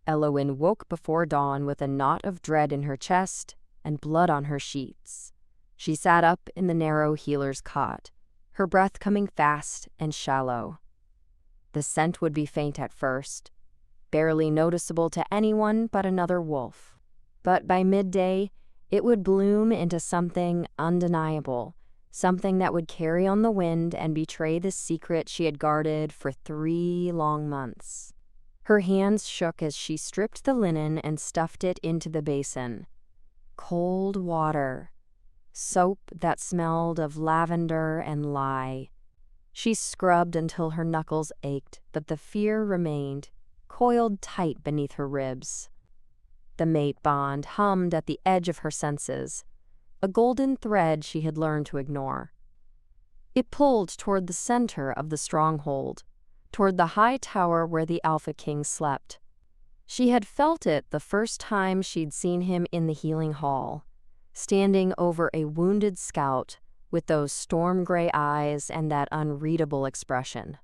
Elowen woke before dawn with a knot of dread in her chest and blood on her sheets. She sat up in the narrow healer's cot, her breath coming fast and shallow. The scent would be faint at first, barely noticeable to anyone but another wolf. But by midday, it would bloom into something undeniable, something that would carry on the wind and betray the secret she had guarded for 3 long months. Her hands shook as she stripped the linen and stuffed it into the basin. Cold water. Soap that smelled of lavender and lye. She scrubbed until her knuckles ached, but the fear remained, coiled tight beneath her ribs. The mate bond hummed at the edge of her senses, a golden thread she had learned to ignore. It pulled toward the center of the Stronghold, toward the high tower where the Alpha King slept. She had felt it the first time she'd seen him in the healing hall, standing over a wounded scout with those storm-gray eyes and that unreadable expression.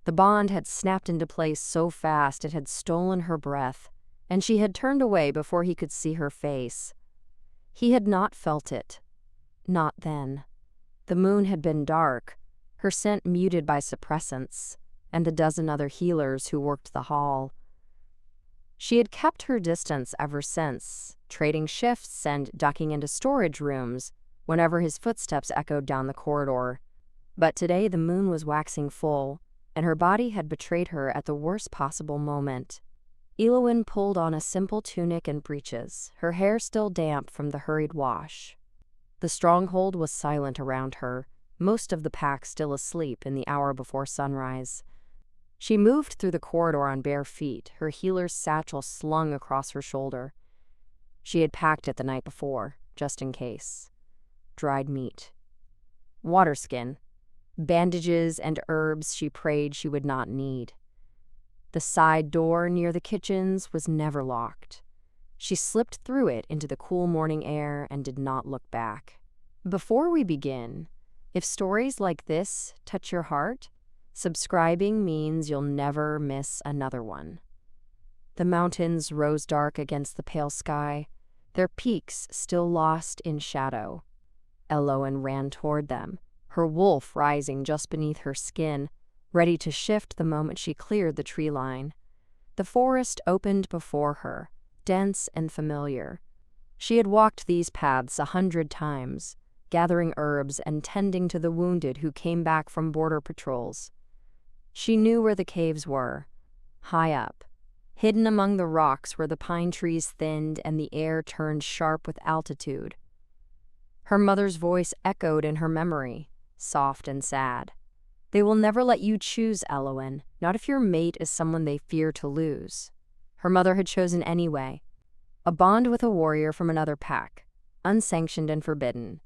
The bond had snapped into place so fast it had stolen her breath, and she had turned away before he could see her face. He had not felt it. Not then. The moon had been dark, her scent muted by suppressants, and the dozen other healers who worked the hall. She had kept her distance ever since, trading shifts and ducking into storage rooms whenever his footsteps echoed down the corridor. But today the moon was waxing full, and her body had betrayed her at the worst possible moment. Elowen pulled on a simple tunic and breeches, her hair still damp from the hurried wash. The Stronghold was silent around her, most of the pack still asleep in the hour before sunrise. She moved through the corridor on bare feet, her healer's satchel slung across her shoulder. She had packed it the night before, just in case. Dried meat. Water skin. Bandages and herbs she prayed she would not need. The side door near the kitchens was never locked. She slipped through it into the cool morning air and did not look back. Before we begin, if stories like this touch your heart, subscribing means you'll never miss another one. The mountains rose dark against the pale sky, their peaks still lost in shadow. Elowen ran toward them, her wolf rising just beneath her skin, ready to shift the moment she cleared the tree line. The forest opened before her, dense and familiar. She had walked these paths 100 times, gathering herbs and tending to the wounded who came back from border patrols. She knew where the caves were, high up, hidden among the rocks where the pine trees thinned and the air turned sharp with altitude. Her mother's voice echoed in her memory, soft and sad. They will never let you choose, Elowen, not if your mate is someone they fear to lose. Her mother had chosen anyway. A bond with a warrior from another pack, unsanctioned and forbidden.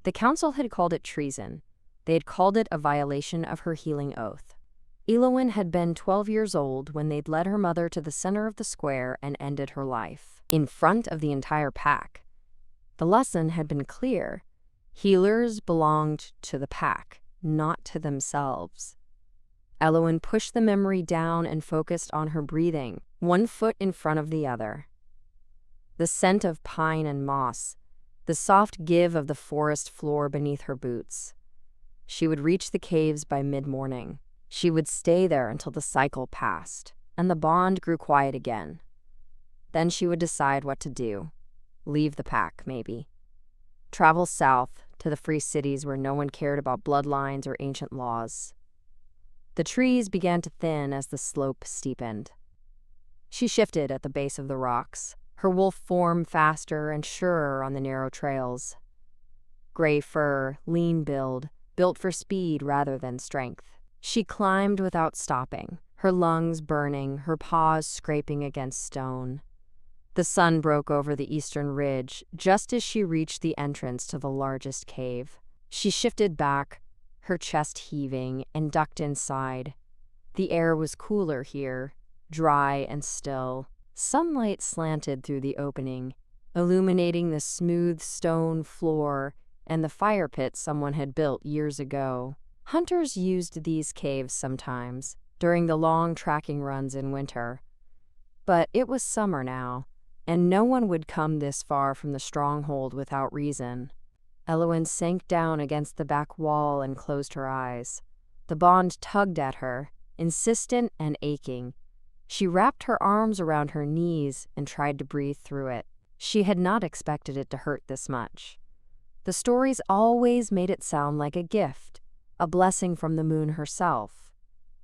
The council had called it treason. They had called it a violation of her healing oath. Elowen had been 12 years old when they'd led her mother to the center of the square and ended her life, in front of the entire pack. The lesson had been clear. Healers belonged to the pack, not to themselves. Elowen pushed the memory down and focused on her breathing, one foot in front of the other. The scent of pine and moss, the soft give of the forest floor beneath her boots. She would reach the caves by mid-morning. She would stay there until the cycle passed, and the bond grew quiet again. Then she would decide what to do. Leave the pack, maybe. Travel south to the free cities where no one cared about bloodlines or ancient laws. The trees began to thin as the slope steepened. She shifted at the base of the rocks, her wolf form faster and surer on the narrow trails. Gray fur, lean build, built for speed rather than strength. She climbed without stopping, her lungs burning, her paws scraping against stone. The sun broke over the eastern ridge just as she reached the entrance to the largest cave. She shifted back, her chest heaving, and ducked inside. The air was cooler here, dry and still. Sunlight slanted through the opening, illuminating the smooth stone floor and the fire pit someone had built years ago. Hunters used these caves sometimes, during the long tracking runs in winter. But it was summer now, and no one would come this far from the Stronghold without reason. Elowen sank down against the back wall and closed her eyes. The bond tugged at her, insistent and aching. She wrapped her arms around her knees and tried to breathe through it. She had not expected it to hurt this much. The stories always made it sound like a gift, a blessing from the moon herself.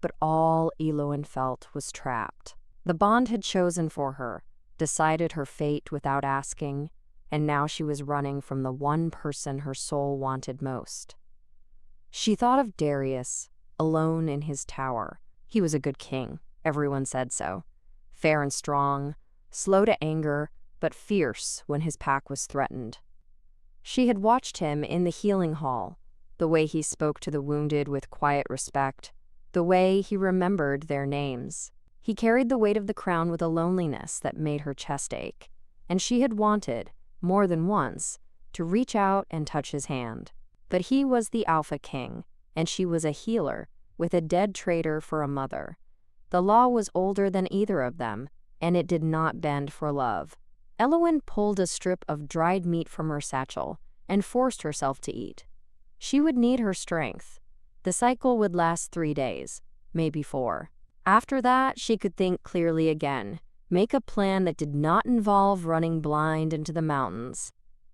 But all Elowen felt was trapped. The bond had chosen for her, decided her fate without asking, and now she was running from the one person her soul wanted most. She thought of Darius, alone in his tower. He was a good king, everyone said so. Fair and strong, slow to anger, but fierce when his pack was threatened. She had watched him in the healing hall, the way he spoke to the wounded with quiet respect, the way he remembered their names. He carried the weight of the crown with a loneliness that made her chest ache, and she had wanted, more than once, to reach out and touch his hand. But he was the Alpha King, and she was a healer, with a dead traitor for a mother. The law was older than either of them, and it did not bend for love. Elowen pulled a strip of dried meat from her satchel and forced herself to eat. She would need her strength. The cycle would last 3 days, maybe 4. After that, she could think clearly again, make a plan that did not involve running blind into the mountains.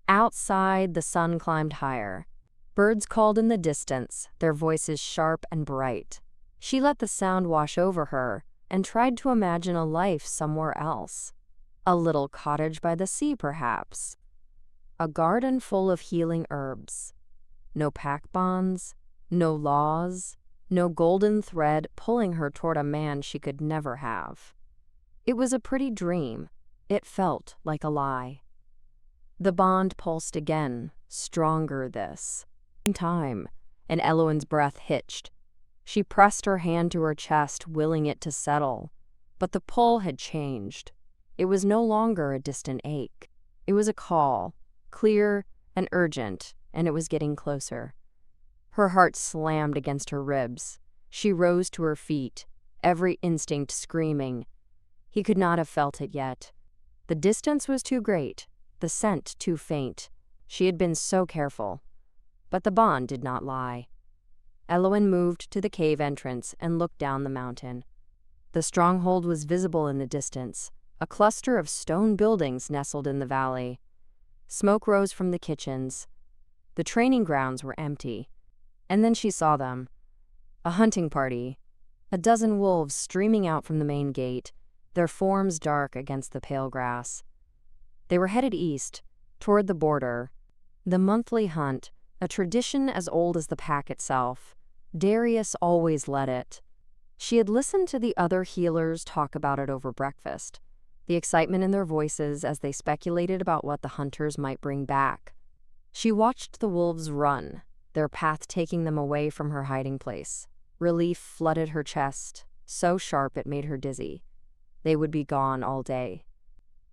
Outside, the sun climbed higher. Birds called in the distance, their voices sharp and bright. She let the sound wash over her and tried to imagine a life somewhere else. A little cottage by the sea, perhaps. A garden full of healing herbs. No pack bonds, no laws, no golden thread pulling her toward a man she could never have. It was a pretty dream. It felt like a lie. The bond pulsed again, stronger this time, and Elowen's breath hitched. She pressed her hand to her chest, willing it to settle. But the pull had changed. It was no longer a distant ache. It was a call, clear and urgent, and it was getting closer. Her heart slammed against her ribs. She rose to her feet, every instinct screaming. He could not have felt it yet. The distance was too great, the scent too faint. She had been so careful. But the bond did not lie. Elowen moved to the cave entrance and looked down the mountain. The stronghold was visible in the distance, a cluster of stone buildings nestled in the valley. Smoke rose from the kitchens. The training grounds were empty. And then she saw them. A hunting party. A dozen wolves streaming out from the main gate, their forms dark against the pale grass. They were headed east, toward the border. The monthly hunt, a tradition as old as the pack itself. Darius always led it. She had listened to the other healers talk about it over breakfast, the excitement in their voices as they speculated about what the hunters might bring back. She watched the wolves run, their path taking them away from her hiding place. Relief flooded her chest, so sharp it made her dizzy. They would be gone all day.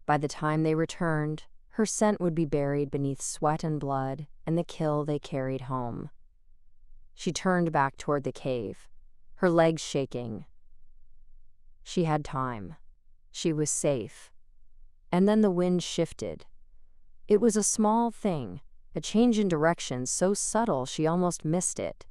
By the time they returned, her scent would be buried beneath sweat and blood and the kill they carried home. She turned back toward the cave, her legs shaking. She had time. She was safe. And then the wind shifted. It was a small thing, a change in direction so subtle she almost missed it.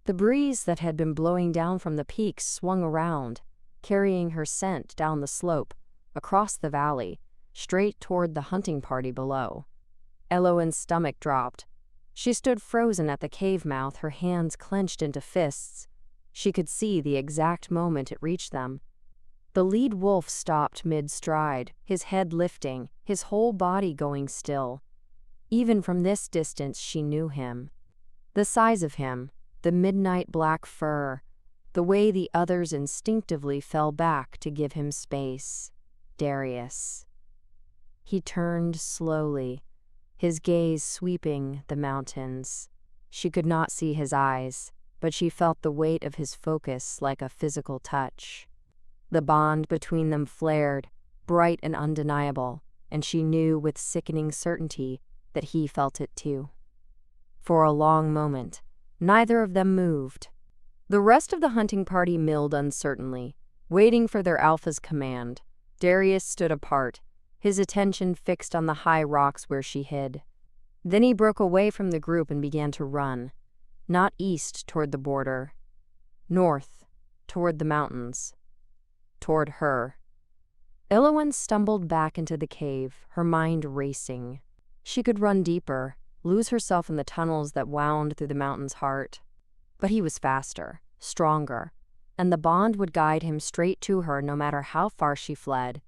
The breeze that had been blowing down from the peaks swung around, carrying her scent down the slope, across the valley, straight toward the hunting party below. Elowen's stomach dropped. She stood frozen at the cave mouth, her hands clenched into fists. She could see the exact moment it reached them. The lead wolf stopped mid-stride, his head lifting, his whole body going still. Even from this distance she knew him. The size of him, the midnight black fur, the way the others instinctively fell back to give him space. Darius. He turned slowly, his gaze sweeping the mountains. She could not see his eyes, but she felt the weight of his focus like a physical touch. The bond between them flared, bright and undeniable, and she knew with sickening certainty that he felt it too. For a long moment, neither of them moved. The rest of the hunting party milled uncertainly, waiting for their alpha's command. Darius stood apart, his attention fixed on the high rocks where she hid. Then he broke away from the group and began to run, not east toward the border, north toward the mountains, toward her. Elowen stumbled back into the cave, her mind racing. She could run deeper, lose herself in the tunnels that wound through the mountain's heart. But he was faster, stronger, and the bond would guide him straight to her no matter how far she fled.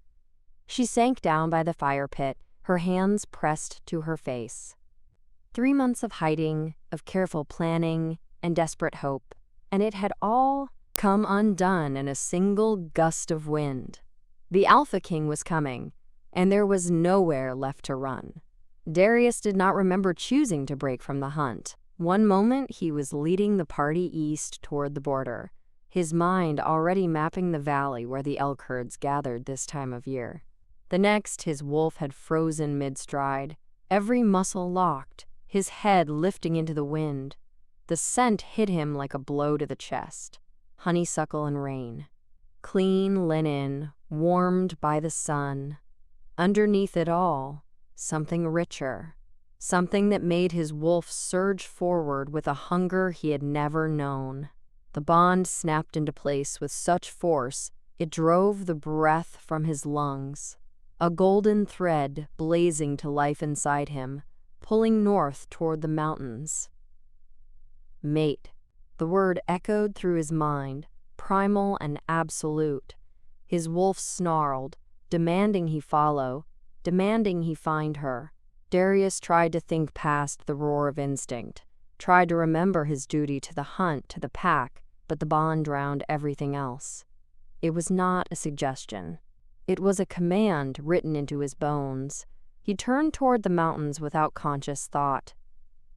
She sank down by the fire pit, her hands pressed to her face. 3 months of hiding, of careful planning, and desperate hope, and it had all come undone in a single gust of wind. The Alpha King was coming, and there was nowhere left to run. Darius did not remember choosing to break from the hunt. One moment he was leading the party east toward the border, his mind already mapping the valley where the elk herds gathered this time of year. The next, his wolf had frozen mid-stride, every muscle locked, his head lifting into the wind. The scent hit him like a blow to the chest. Honeysuckle and rain. Clean linen, warmed by the sun. Underneath it all, something richer. Something that made his wolf surge forward with a hunger he had never known. The bond snapped into place with such force, it drove the breath from his lungs. A golden thread blazing to life inside him, pulling north toward the mountains. Mate. The word echoed through his mind, primal and absolute. His wolf snarled, demanding he follow, demanding he find her. Darius tried to think past the roar of instinct, tried to remember his duty to the hunt, to the pack, but the bond drowned everything else. It was not a suggestion. It was a command written into his bones. He turned toward the mountains without conscious thought.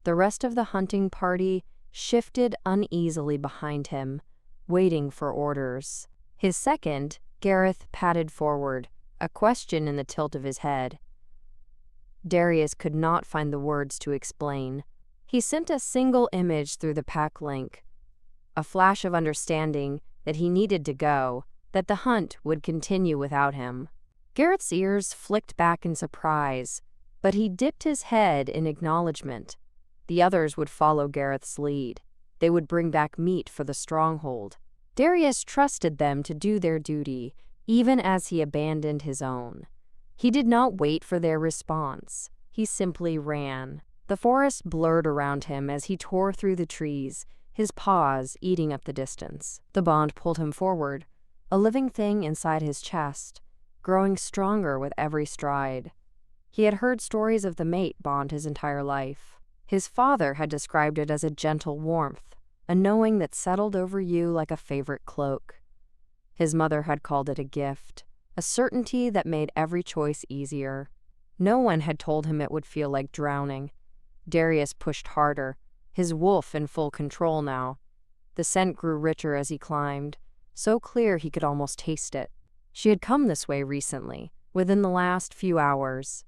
The rest of the hunting party shifted uneasily behind him, waiting for orders. His second, Gareth, padded forward, a question in the tilt of his head. Darius could not find the words to explain. He sent a single image through the pack link, a flash of understanding that he needed to go, that the hunt would continue without him. Gareth's ears flicked back in surprise, but he dipped his head in acknowledgement. The others would follow Gareth's lead. They would bring back meat for the Stronghold. Darius trusted them to do their duty, even as he abandoned his own. He did not wait for their response. He simply ran. The forest blurred around him as he tore through the trees, his paws eating up the distance. The bond pulled him forward, a living thing inside his chest, growing stronger with every stride. He had heard stories of the mate bond his entire life. His father had described it as a gentle warmth, a knowing that settled over you like a favorite cloak. His mother had called it a gift, a certainty that made every choice easier. No one had told him it would feel like drowning. Darius pushed harder, his wolf in full control now. The scent grew richer as he climbed, so clear he could almost taste it. She had come this way recently, within the last few hours.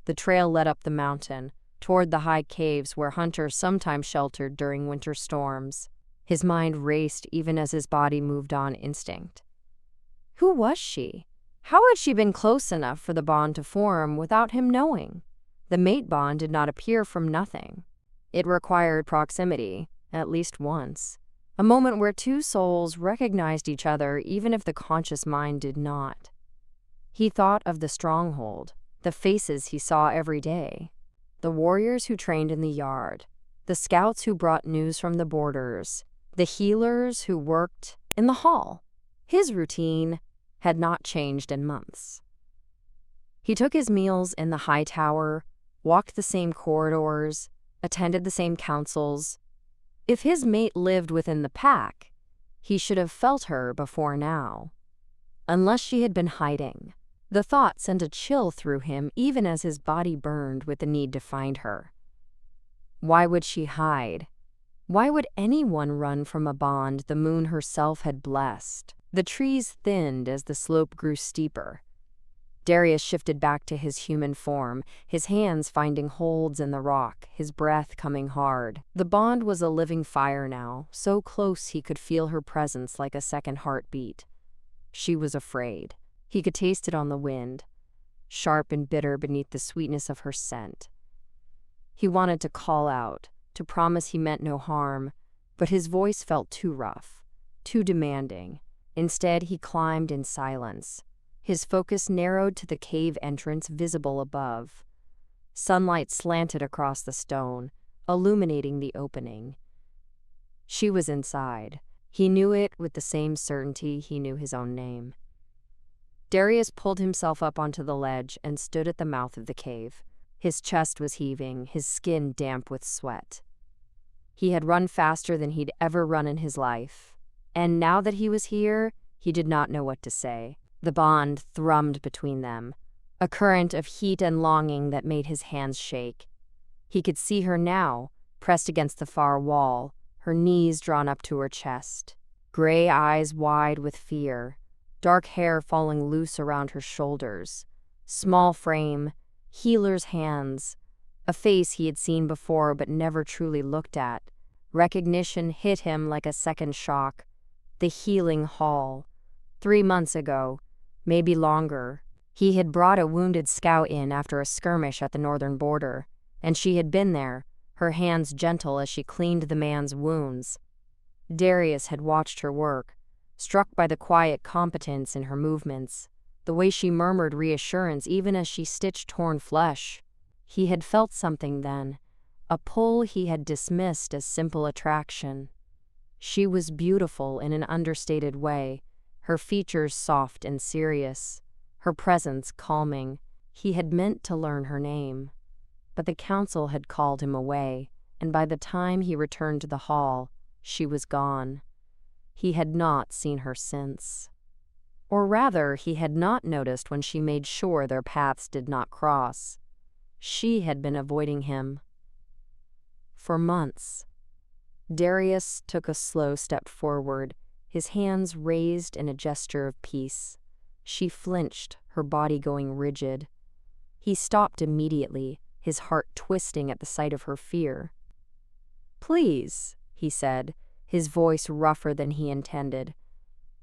The trail led up the mountain, toward the high caves where hunters sometimes sheltered during winter storms. His mind raced even as his body moved on instinct. Who was she? How had she been close enough for the bond to form without him knowing? The mate bond did not appear from nothing. It required proximity, at least once. A moment where two souls recognized each other even if the conscious mind did not. He thought of the Stronghold, the faces he saw every day. The warriors who trained in the yard, the scouts who brought news from the borders, the healers who worked in the hall. His routine had not changed in months. He took his meals in the high tower, walked the same corridors, attended the same councils. If his mate lived within the pack, he should have felt her before now. Unless she had been hiding. The thought sent a chill through him even as his body burned with the need to find her. Why would she hide? Why would anyone run from a bond the moon herself had blessed? The trees thinned as the slope grew steeper. Darius shifted back to his human form, his hands finding holds in the rock, his breath coming hard. The bond was a living fire now, so close he could feel her presence like a second heartbeat. She was afraid. He could taste it on the wind, sharp and bitter beneath the sweetness of her scent. He wanted to call out, to promise he meant no harm, but his voice felt too rough, too demanding. Instead, he climbed in silence. His focus narrowed to the cave entrance visible above. Sunlight slanted across the stone, illuminating the opening. She was inside. He knew it with the same certainty he knew his own name. Darius pulled himself up onto the ledge and stood at the mouth of the cave. His chest was heaving, his skin damp with sweat. He had run faster than he'd ever run in his life, and now that he was here, he did not know what to say. The bond thrummed between them, a current of heat and longing that made his hands shake. He could see her now, pressed against the far wall, her knees drawn up to her chest, gray eyes wide with fear, dark hair falling loose around her shoulders, small frame, healer's hands, a face he had seen before but never truly looked at. Recognition hit him like a second shock. The healing hall. 3 months ago, maybe longer, he had brought a wounded scout in after a skirmish at the northern border, and she had been there, her hands gentle as she cleaned the man's wounds. Darius had watched her work, struck by the quiet competence in her movements, the way she murmured reassurance even as she stitched torn flesh. He had felt something then, a pull he had dismissed as simple attraction. She was beautiful in an understated way, her features soft and serious, her presence calming. He had meant to learn her name, but the council had called him away, and by the time he returned to the hall, she was gone. He had not seen her since. Or rather, he had not noticed when she made sure their paths did not cross. She had been avoiding him. For months. Darius took a slow step forward, his hands raised in a gesture of peace. She flinched, her body going rigid. He stopped immediately, his heart twisting at the sight of her fear. "Please," he said, his voice rougher than he intended.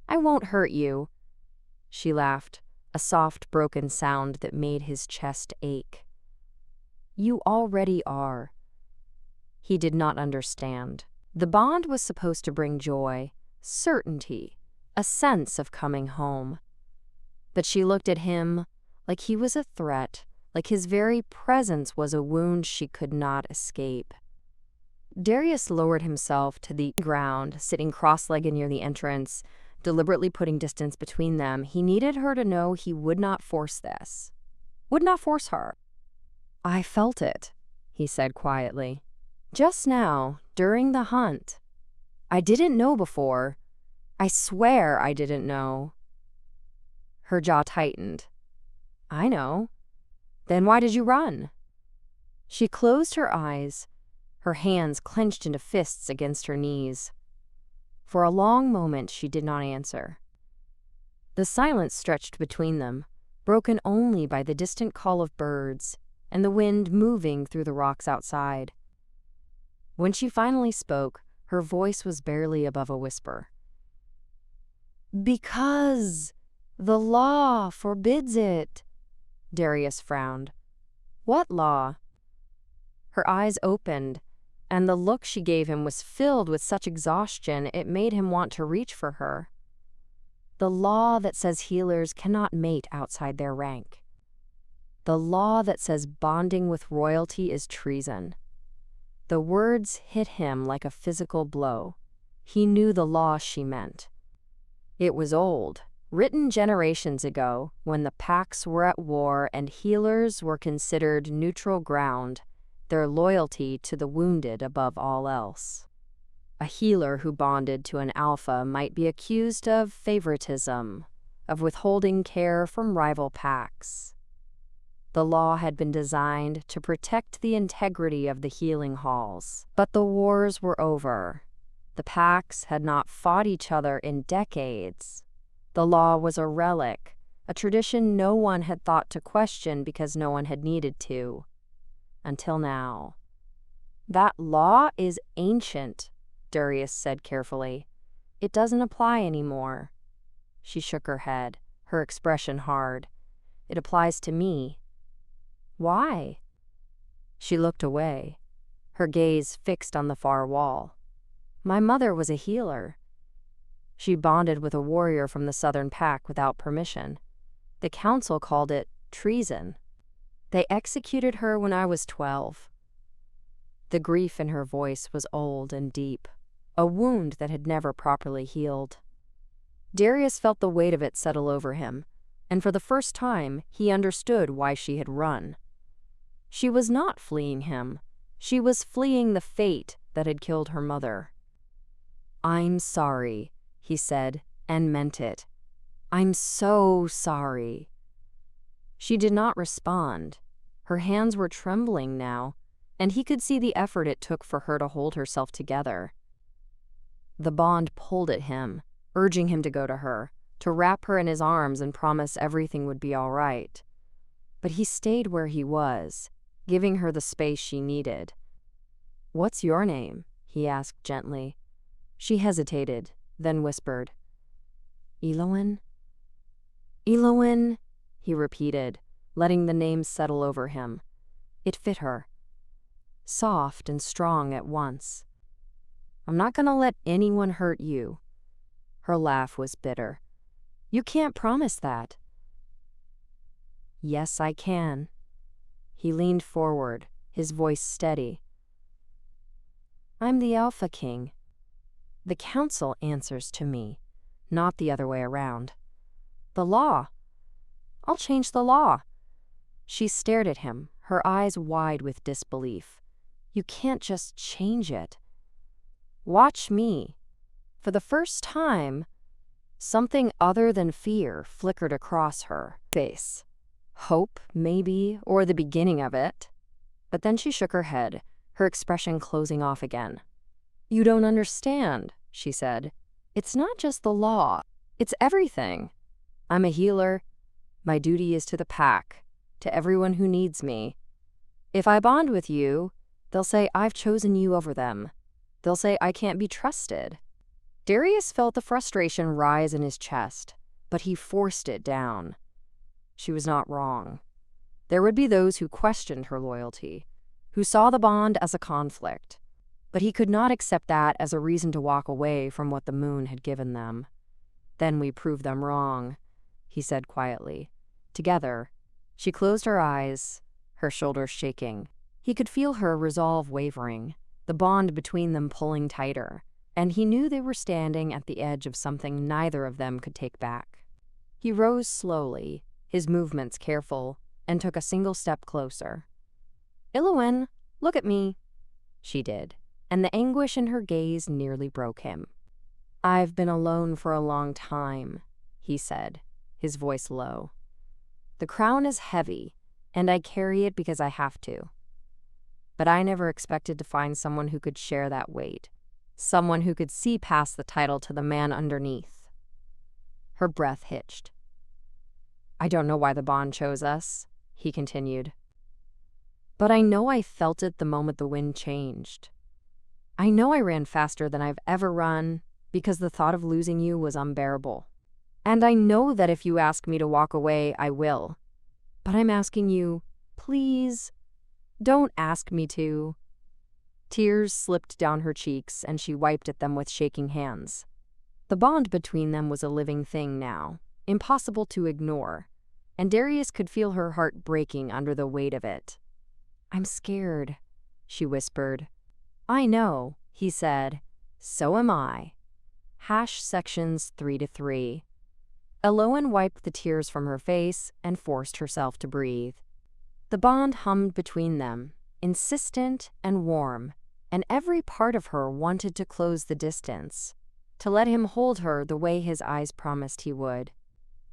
"I won't hurt you." She laughed, a soft, broken sound that made his chest ache. "You already are." He did not understand. The bond was supposed to bring joy, certainty, a sense of coming home. But she looked at him like he was a threat, like his very presence was a wound she could not escape. Darius lowered himself to the ground, sitting cross-legged near the entrance, deliberately putting distance between them. He needed her to know he would not force this. Would not force her. "I felt it," he said quietly. "Just now, during the hunt. I didn't know before. I swear I didn't know." Her jaw tightened. "I know. Then why did you run?" She closed her eyes, her hands clenched into fists against her knees. For a long moment she did not answer. The silence stretched between them, broken only by the distant call of birds and the wind moving through the rocks outside. When she finally spoke, her voice was barely above a whisper. "Because the law forbids it." Darius frowned. "What law?" Her eyes opened, and the look she gave him was filled with such exhaustion it made him want to reach for her. "The law that says healers cannot mate outside their rank. The law that says bonding with royalty is treason." The words hit him like a physical blow. He knew the law she meant. It was old, written generations ago, when the packs were at war and healers were considered neutral ground, their loyalty to the wounded above all else. A healer who bonded to an alpha might be accused of favoritism, of withholding care from rival packs. The law had been designed to protect the integrity of the healing halls. But the wars were over. The packs had not fought each other in decades. The law was a relic, a tradition no one had thought to question because no one had needed to. Until now. "That law is ancient," Darius said carefully. "It doesn't apply anymore." She shook her head, her expression hard. "It applies to me." "Why?" She looked away, her gaze fixed on the far wall. "My mother was a healer. She bonded with a warrior from the Southern Pack without permission. The council called it treason. They executed her when I was 12. The grief in her voice was old and deep, a wound that had never properly healed. Darius felt the weight of it settle over him, and for the first time he understood why she had run. She was not fleeing him. She was fleeing the fate that had killed her mother. "I'm sorry," he said, and meant it. "I'm so sorry." She did not respond. Her hands were trembling now, and he could see the effort it took for her to hold herself together. The bond pulled at him, urging him to go to her, to wrap her in his arms and promise everything would be all right. But he stayed where he was, giving her the space she needed. "What's your name?" he asked gently. She hesitated, then whispered, "Elowen?" "Elowen," he repeated, letting the name settle over him. It fit her, soft and strong at once. "I'm not going to let anyone hurt you." Her laugh was bitter. "You can't promise that." "Yes, I can." He leaned forward, his voice steady. "I'm the Alpha King. The council answers to me, not the other way around. The law. I'll change the law." She stared at him, her eyes wide with disbelief. "You can't just change it." "Watch me." For the first time, something other than fear flickered across her face. Hope, maybe, or the beginning of it. But then she shook her head, her expression closing off again. "You don't understand," she said. "It's not just the law. It's everything. I'm a healer. My duty is to the pack, to everyone who needs me. If I bond with you, they'll say I've chosen you over them. They'll say I can't be trusted." Darius felt the frustration rise in his chest, but he forced it down. She was not wrong. There would be those who questioned her loyalty, who saw the bond as a conflict, but he could not accept that as a reason to walk away from what the moon had given them. "Then we prove them wrong," he said quietly. Together, she closed her eyes, her shoulders shaking. He could feel her resolve wavering, the bond between them pulling tighter, and he knew they were standing at the edge of something neither of them could take back. He rose slowly, his movements careful, and took a single step closer. "Elowen, look at me." She did, and the anguish in her gaze nearly broke him. "I've been alone for a long time," he said, his voice low. "The crown is heavy, and I carry it because I have to. But I never expected to find someone who could share that weight, someone who could see past the title to the man underneath." Her breath hitched. "I don't know why the bond chose us," he continued. "But I know I felt it the moment the wind changed. I know I ran faster than I've ever run because the thought of losing you was unbearable. And I know that if you ask me to walk away, I will. But I'm asking you, please, don't ask me to." Tears slipped down her cheeks, and she wiped at them with shaking hands. The bond between them was a living thing now, impossible to ignore, and Darius could feel her heart breaking under the weight of it. "I'm scared," she whispered. "I know," he said. "So am I." Sections 3-3. Elowen wiped the tears from her face and forced herself to breathe. The bond hummed between them, insistent and warm, and every part of her wanted to close the distance, to let him hold her the way his eyes promised he would.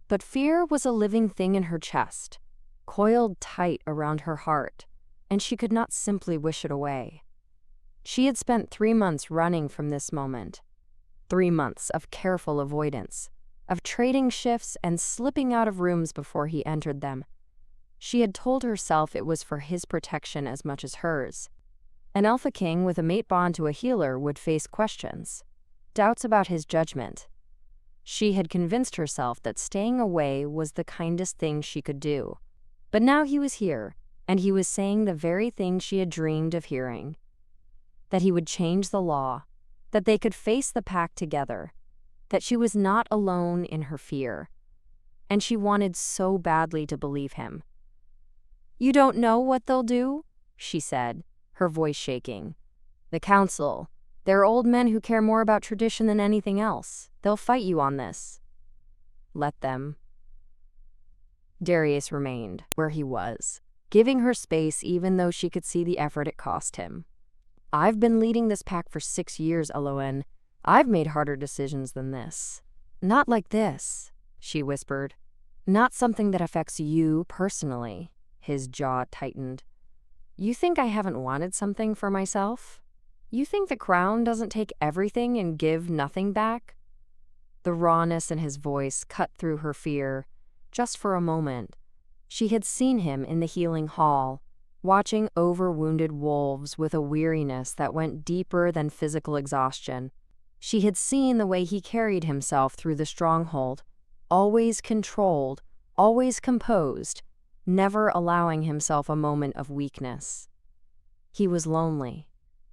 But fear was a living thing in her chest, coiled tight around her heart, and she could not simply wish it away. She had spent 3 months running from this moment, 3 months of careful avoidance, of trading shifts and slipping out of rooms before he entered them. She had told herself it was for his protection as much as hers. An Alpha King with a mate bond to a healer would face questions, doubts about his judgment. She had convinced herself that staying away was the kindest thing she could do. But now he was here, and he was saying the very thing she had dreamed of hearing. That he would change the law, that they could face the pack together, that she was not alone in her fear. And she wanted so badly to believe him. "You don't know what they'll do?" she said, her voice shaking. "The council. They're old men who care more about tradition than anything else. They'll fight you on this." "Let them." Darius remained where he was, giving her space even though she could see the effort it cost him. "I've been leading this pack for 6 years, Elowen. I've made harder decisions than this." "Not like this," she whispered. "Not something that affects you personally." His jaw tightened. "You think I haven't wanted something for myself? You think the crown doesn't take everything and give nothing back?" The rawness in his voice cut through her fear. Just for a moment. She had seen him in the healing hall, watching over-wounded wolves with a weariness that went deeper than physical exhaustion. She had seen the way he carried himself through the stronghold, always controlled, always composed, never allowing himself a moment of weakness. He was lonely.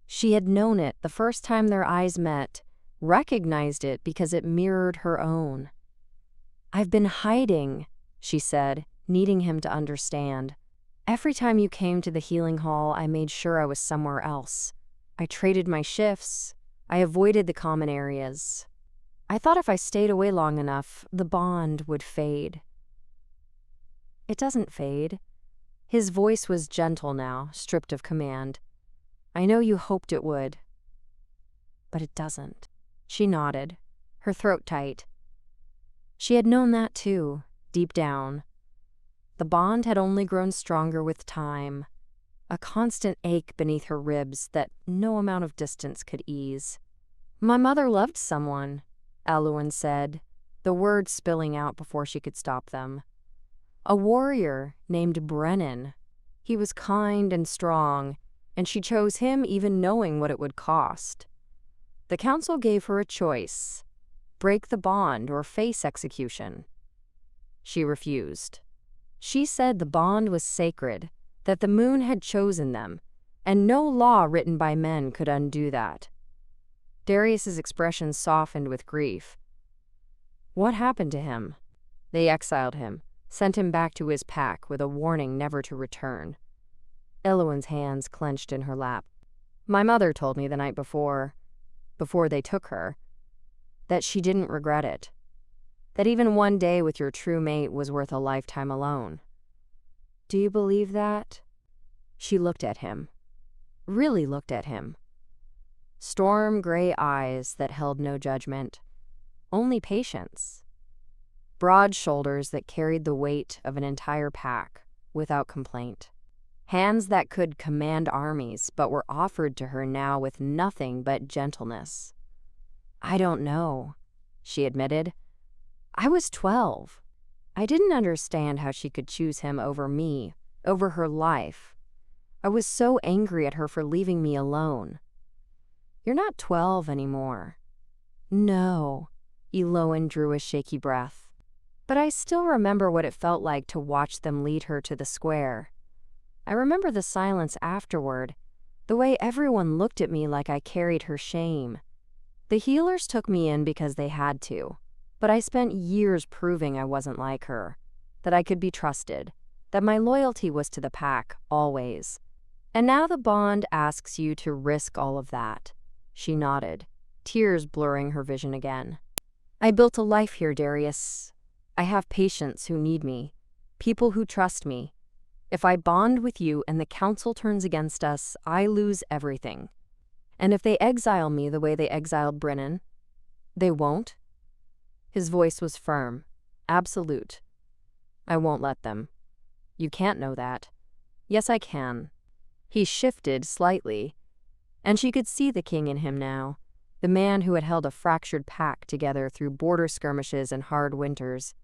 She had known it the first time their eyes met, recognized it because it mirrored her own. "I've been hiding," she said, needing him to understand. "Every time you came to the healing hall, I made sure I was somewhere else. I traded my shifts. I avoided the common areas. I thought if I stayed away long enough, the bond would fade." "It doesn't fade." His voice was gentle now, stripped of command. "I know you hoped it would. But it doesn't." She nodded, her throat tight. She had known that too, deep down. The bond had only grown stronger with time, a constant ache beneath her ribs that no amount of distance could ease. "My mother loved someone," Elowen said, the words spilling out before she could stop them. "A warrior named Brennan. He was kind and strong, and she chose him even knowing what it would cost. The council gave her a choice: break the bond or face execution. She refused. She said the bond was sacred, that the moon had chosen them, and no law written by men could undo that." Darius's expression softened with grief. "What happened to him?" "They exiled him, sent him back to his pack with a warning never to return." Elowen's hands clenched in her lap. "My mother told me the night before they took her, that she didn't regret it. That even one day with your true mate was worth a lifetime alone." "Do you believe that?" She looked at him. Really looked at him. Storm gray eyes that held no judgment, only patience. Broad shoulders that carried the weight of an entire pack without complaint. Hands that could command armies but were offered to her now with nothing but gentleness. "I don't know," she admitted. "I was 12. I didn't understand how she could choose him over me, over her life. I was so angry at her for leaving me alone." "You're not 12 anymore." "No," Elowen drew a shaky breath. "But I still remember what it felt like to watch them lead her to the square. I remember the silence afterward, the way everyone looked at me like I carried her shame. The healers took me in because they had to, but I spent years proving I wasn't like her, that I could be trusted, that my loyalty was to the pack, always. And now the bond asks you to risk all of that." She nodded, tears blurring her vision again. "I built a life here, Darius. I have patients who need me, people who trust me. If I bond with you and the council turns against us, I lose everything. And if they exile me the way they exiled Brennan, they won't?" His voice was firm, absolute. "I won't let them. You can't know that." "Yes, I can." He shifted slightly, and she could see the king in him now, the man who had held a fractured pack together through border skirmishes and hard winters.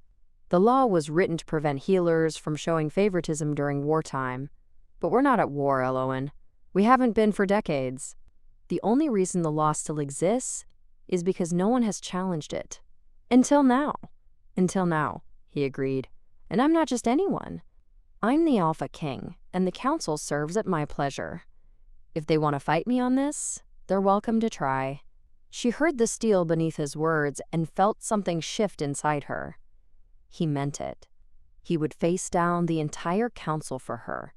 The law was written to prevent healers from showing favoritism during wartime. But we're not at war, Elowen. We haven't been for decades. The only reason the law still exists is because no one has challenged it. Until now. Until now, he agreed. And I'm not just anyone. I'm the Alpha King, and the Council serves at my pleasure. If they want to fight me on this, they're welcome to try. She heard the steel beneath his words and felt something shift inside her. He meant it. He would face down the entire council for her,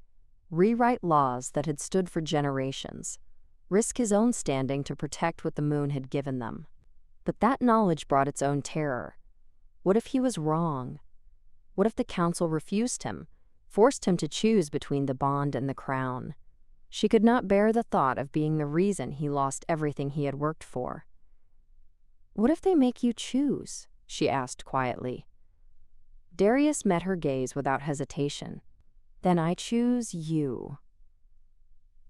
rewrite laws that had stood for generations, risk his own standing to protect what the moon had given them. But that knowledge brought its own terror. What if he was wrong? What if the council refused him, forced him to choose between the bond and the crown? She could not bear the thought of being the reason he lost everything he had worked for. "What if they make you choose?" she asked quietly. Darius met her gaze without hesitation. "Then I choose you."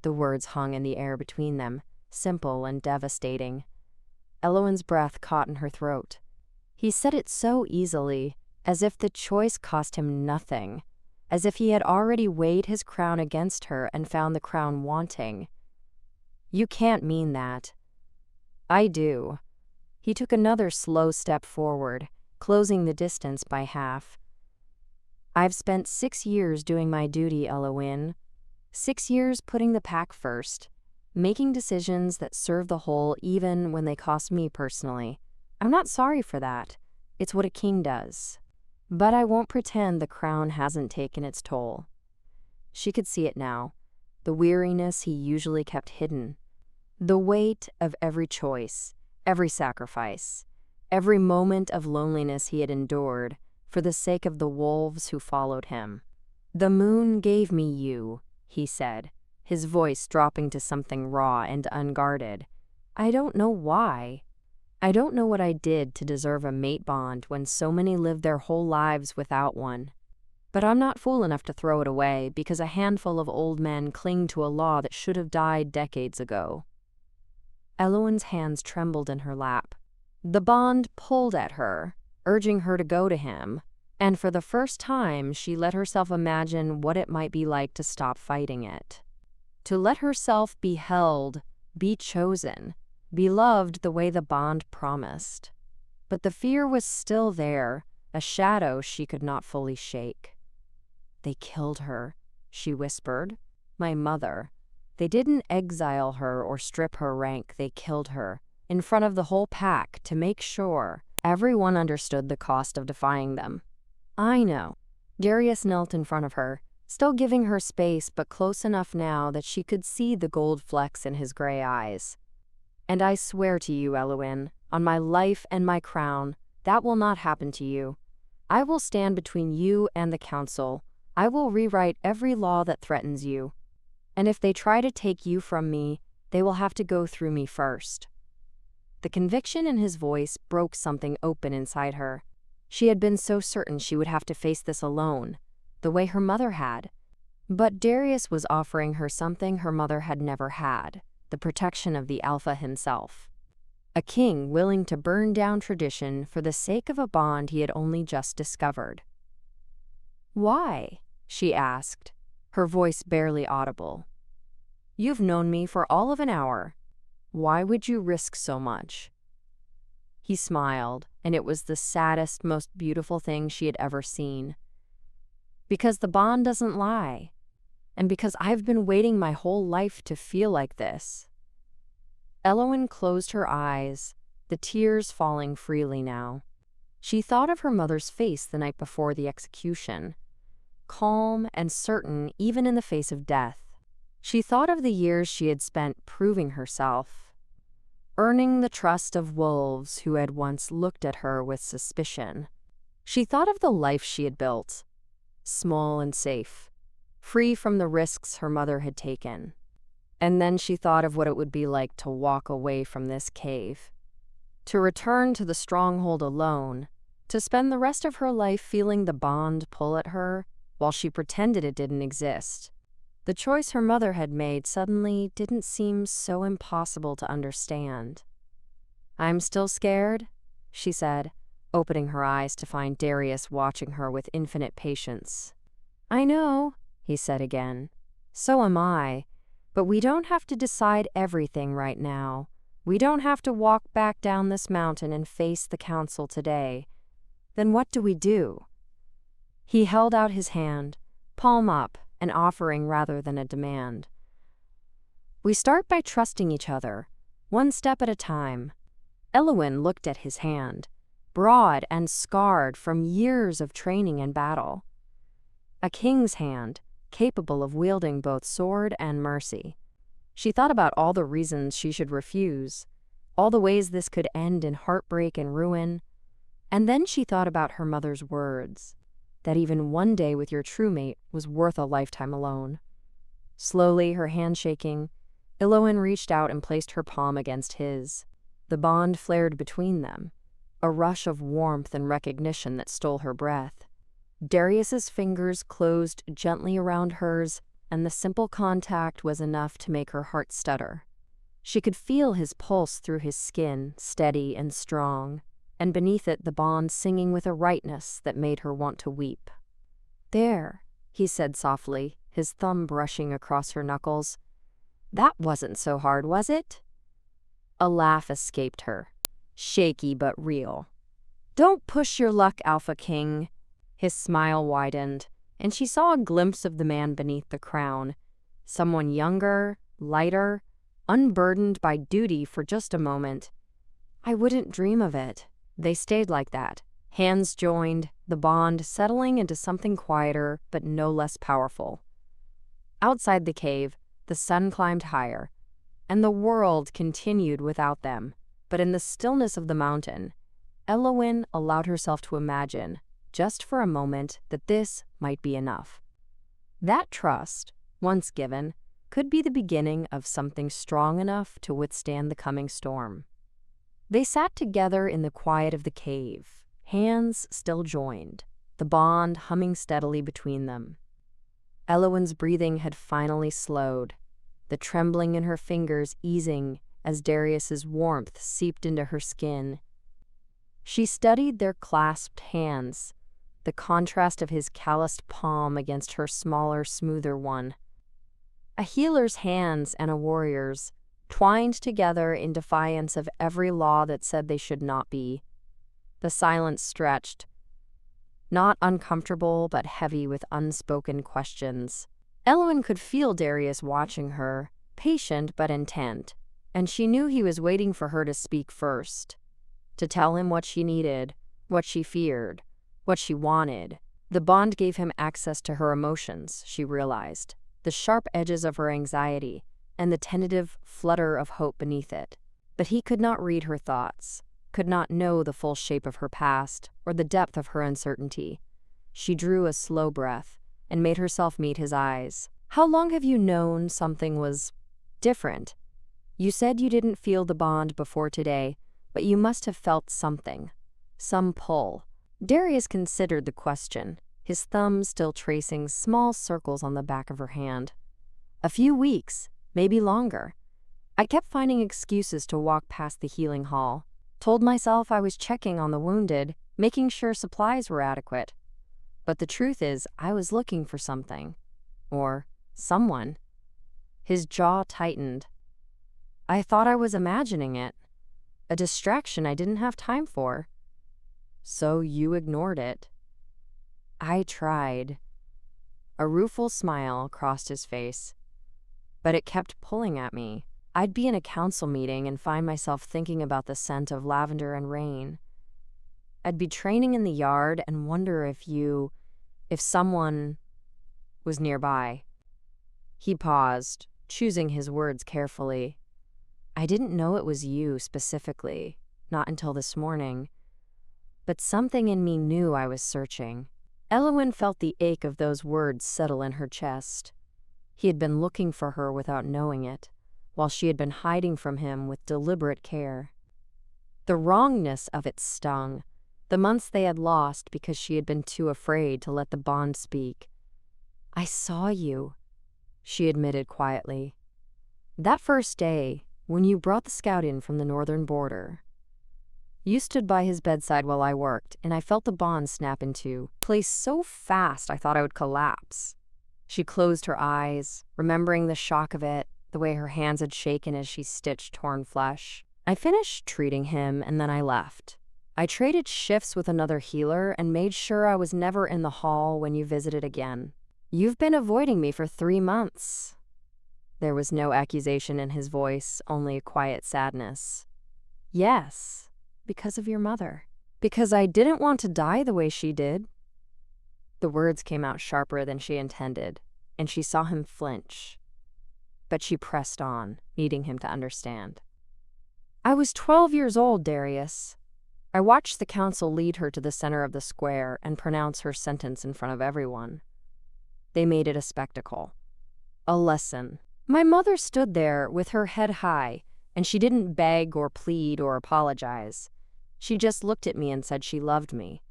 The words hung in the air between them, simple and devastating. Elowen's breath caught in her throat. He said it so easily, as if the choice cost him nothing, as if he had already weighed his crown against her and found the crown wanting. "You can't mean that." "I do." He took another slow step forward, closing the distance by half. "I've spent 6 years doing my duty, Elowen. 6 years putting the pack first, making decisions that serve the whole even when they cost me personally. I'm not sorry for that. It's what a king does. But I won't pretend the crown hasn't taken its toll." She could see it now, the weariness he usually kept hidden, the weight of every choice, every sacrifice, every moment of loneliness he had endured for the sake of the wolves who followed him. "The moon gave me you," he said, his voice dropping to something raw and unguarded. "I don't know why. I don't know what I did to deserve a mate bond when so many live their whole lives without one. But I'm not fool enough to throw it away because a handful of old men cling to a law that should have died decades ago." Elowen's hands trembled in her lap. The bond pulled at her, urging her to go to him, and for the first time she let herself imagine what it might be like to stop fighting it. To let herself be held, be chosen, be loved the way the bond promised. But the fear was still there, a shadow she could not fully shake. "They killed her," she whispered. "My mother. They didn't exile her or strip her rank, they killed her, in front of the whole pack to make sure everyone understood the cost of defying them." "I know." Darius knelt in front of her, still giving her space but close enough now that she could see the gold flecks in his gray eyes. "And I swear to you, Elowen, on my life and my crown, that will not happen to you. I will stand between you and the council. I will rewrite every law that threatens you. And if they try to take you from me, they will have to go through me first." The conviction in his voice broke something open inside her. She had been so certain she would have to face this alone, the way her mother had. But Darius was offering her something her mother had never had, the protection of the Alpha himself. A king willing to burn down tradition for the sake of a bond he had only just discovered. "Why?" she asked, her voice barely audible. "You've known me for all of an hour. Why would you risk so much?" He smiled, and it was the saddest, most beautiful thing she had ever seen. "Because the bond doesn't lie, and because I've been waiting my whole life to feel like this." Elowen closed her eyes, the tears falling freely now. She thought of her mother's face the night before the execution, calm and certain even in the face of death. She thought of the years she had spent proving herself, earning the trust of wolves who had once looked at her with suspicion. She thought of the life she had built, small and safe, free from the risks her mother had taken. And then she thought of what it would be like to walk away from this cave, to return to the Stronghold alone, to spend the rest of her life feeling the bond pull at her while she pretended it didn't exist. The choice her mother had made suddenly didn't seem so impossible to understand. "I'm still scared," she said, opening her eyes to find Darius watching her with infinite patience. "I know," he said again. "So am I. But we don't have to decide everything right now. We don't have to walk back down this mountain and face the council today. Then what do we do?" He held out his hand, palm up, an offering rather than a demand. "We start by trusting each other, one step at a time." Elowen looked at his hand, broad and scarred from years of training and battle. A king's hand, capable of wielding both sword and mercy. She thought about all the reasons she should refuse, all the ways this could end in heartbreak and ruin. And then she thought about her mother's words, that even one day with your true mate was worth a lifetime alone. Slowly, her hand shaking, Elowen reached out and placed her palm against his. The bond flared between them, a rush of warmth and recognition that stole her breath. Darius's fingers closed gently around hers, and the simple contact was enough to make her heart stutter. She could feel his pulse through his skin, steady and strong, and beneath it the bond singing with a rightness that made her want to weep. "There," he said softly, his thumb brushing across her knuckles. "That wasn't so hard, was it?" A laugh escaped her, shaky but real. "Don't push your luck, Alpha King." His smile widened, and she saw a glimpse of the man beneath the crown, someone younger, lighter, unburdened by duty for just a moment. "I wouldn't dream of it." They stayed like that, hands joined, the bond settling into something quieter but no less powerful. Outside the cave, the sun climbed higher, and the world continued without them. But in the stillness of the mountain, Elowen allowed herself to imagine, just for a moment, that this might be enough. That trust, once given, could be the beginning of something strong enough to withstand the coming storm. They sat together in the quiet of the cave, hands still joined, the bond humming steadily between them. Elowen's breathing had finally slowed, the trembling in her fingers easing as Darius's warmth seeped into her skin. She studied their clasped hands, the contrast of his calloused palm against her smaller, smoother one. A healer's hands and a warrior's, twined together in defiance of every law that said they should not be. The silence stretched, not uncomfortable but heavy with unspoken questions. Elowen could feel Darius watching her, patient but intent, and she knew he was waiting for her to speak first, to tell him what she needed, what she feared, what she wanted. The bond gave him access to her emotions, she realized, the sharp edges of her anxiety, and the tentative flutter of hope beneath it. But he could not read her thoughts, could not know the full shape of her past or the depth of her uncertainty. She drew a slow breath and made herself meet his eyes. "How long have you known something was different? You said you didn't feel the bond before today, but you must have felt something, some pull." Darius considered the question, his thumb still tracing small circles on the back of her hand. "A few weeks, maybe longer. I kept finding excuses to walk past the healing hall. Told myself I was checking on the wounded, making sure supplies were adequate. But the truth is, I was looking for something. Or someone." His jaw tightened. "I thought I was imagining it. A distraction I didn't have time for." "So you ignored it." "I tried." A rueful smile crossed his face. "But it kept pulling at me. I'd be in a council meeting and find myself thinking about the scent of lavender and rain. I'd be training in the yard and wonder if someone was nearby." He paused, choosing his words carefully. "I didn't know it was you specifically, not until this morning. But something in me knew I was searching." Elowen felt the ache of those words settle in her chest. He had been looking for her without knowing it, while she had been hiding from him with deliberate care. The wrongness of it stung, the months they had lost because she had been too afraid to let the bond speak. "I saw you," she admitted quietly. "That first day, when you brought the scout in from the northern border. You stood by his bedside while I worked, and I felt the bond snap into place so fast I thought I would collapse." She closed her eyes, remembering the shock of it, the way her hands had shaken as she stitched torn flesh. I finished treating him and then I left. I traded shifts with another healer and made sure I was never in the hall when you visited again. You've been avoiding me for 3 months. There was no accusation in his voice, only a quiet sadness. Yes, because of your mother. Because I didn't want to die the way she did. The words came out sharper than she intended, and she saw him flinch. But she pressed on, needing him to understand. I was 12 years old, Darius. I watched the council lead her to the center of the square and pronounce her sentence in front of everyone. They made it a spectacle. A lesson. My mother stood there with her head high, and she didn't beg or plead or apologize. She just looked at me and said she loved me.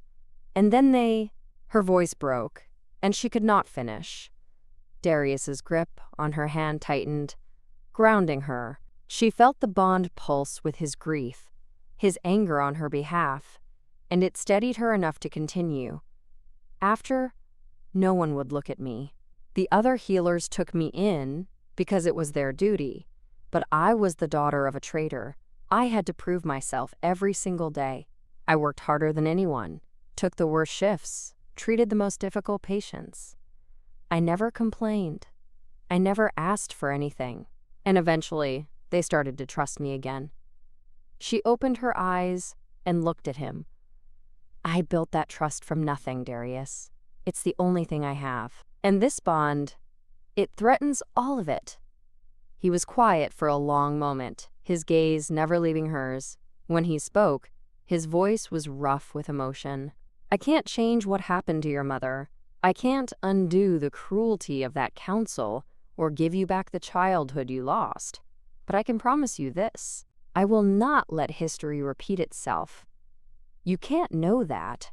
And then her voice broke, and she could not finish. Darius's grip on her hand tightened, grounding her. She felt the bond pulse with his grief, his anger on her behalf, and it steadied her enough to continue. After, no one would look at me. The other healers took me in because it was their duty, but I was the daughter of a traitor. I had to prove myself every single day. I worked harder than anyone, took the worst shifts, treated the most difficult patients. I never complained. I never asked for anything. And eventually, they started to trust me again. She opened her eyes and looked at him. I built that trust from nothing, Darius. It's the only thing I have. And this bond, it threatens all of it. He was quiet for a long moment, his gaze never leaving hers. When he spoke, his voice was rough with emotion. I can't change what happened to your mother. I can't undo the cruelty of that council or give you back the childhood you lost. But I can promise you this. I will not let history repeat itself. You can't know that.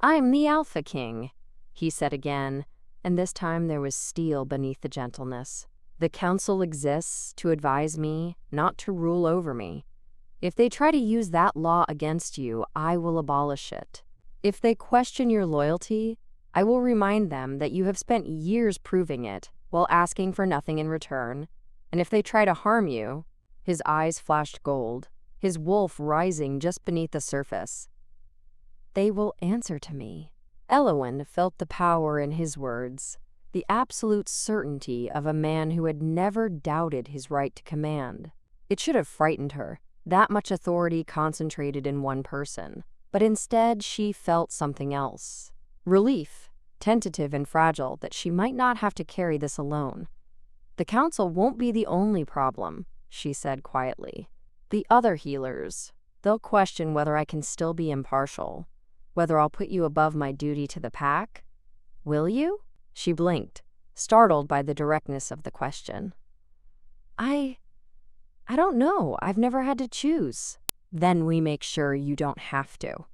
I'm the Alpha King, he said again, and this time there was steel beneath the gentleness. The council exists to advise me, not to rule over me. If they try to use that law against you, I will abolish it. If they question your loyalty, I will remind them that you have spent years proving it while asking for nothing in return. And if they try to harm you, his eyes flashed gold, his wolf rising just beneath the surface. They will answer to me. Elowen felt the power in his words, the absolute certainty of a man who had never doubted his right to command. It should have frightened her, that much authority concentrated in one person. But instead, she felt something else. Relief, tentative and fragile, that she might not have to carry this alone. The council won't be the only problem, she said quietly. The other healers, they'll question whether I can still be impartial, whether I'll put you above my duty to the pack. Will you? She blinked, startled by the directness of the question. I don't know. I've never had to choose. Then we make sure you don't have to.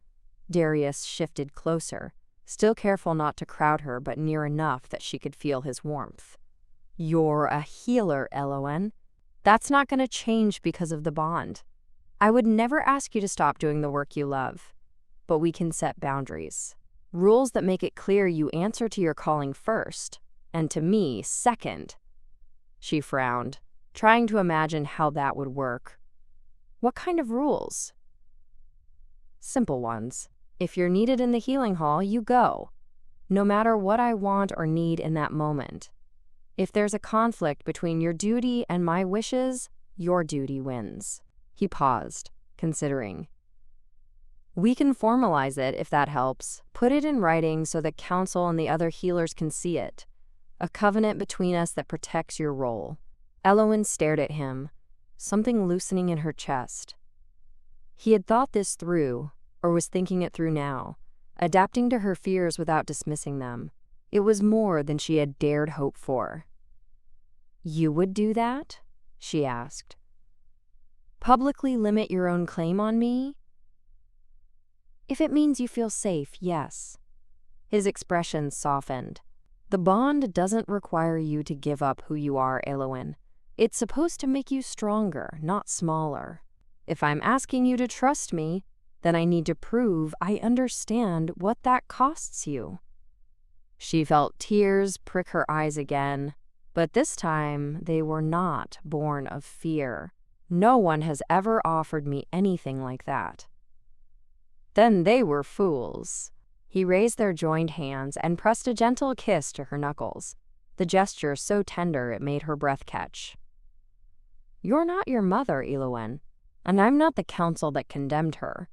Darius shifted closer, still careful not to crowd her but near enough that she could feel his warmth. You're a healer, Elowen. That's not going to change because of the bond. I would never ask you to stop doing the work you love, but we can set boundaries. Rules that make it clear you answer to your calling first, and to me second. She frowned, trying to imagine how that would work. What kind of rules? Simple ones. If you're needed in the healing hall, you go, no matter what I want or need in that moment. If there's a conflict between your duty and my wishes, your duty wins. He paused, considering. We can formalize it if that helps. Put it in writing so the council and the other healers can see it. A covenant between us that protects your role. Elowen stared at him, something loosening in her chest. He had thought this through, or was thinking it through now, adapting to her fears without dismissing them. It was more than she had dared hope for. You would do that? She asked. Publicly limit your own claim on me? If it means you feel safe, yes. His expression softened. The bond doesn't require you to give up who you are, Elowen. It's supposed to make you stronger, not smaller. If I'm asking you to trust me, then I need to prove I understand what that costs you. She felt tears prick her eyes again, but this time they were not born of fear. No one has ever offered me anything like that." "Then they were fools." He raised their joined hands and pressed a gentle kiss to her knuckles, the gesture so tender it made her breath catch. "You're not your mother, Elowen, and I'm not the council that condemned her.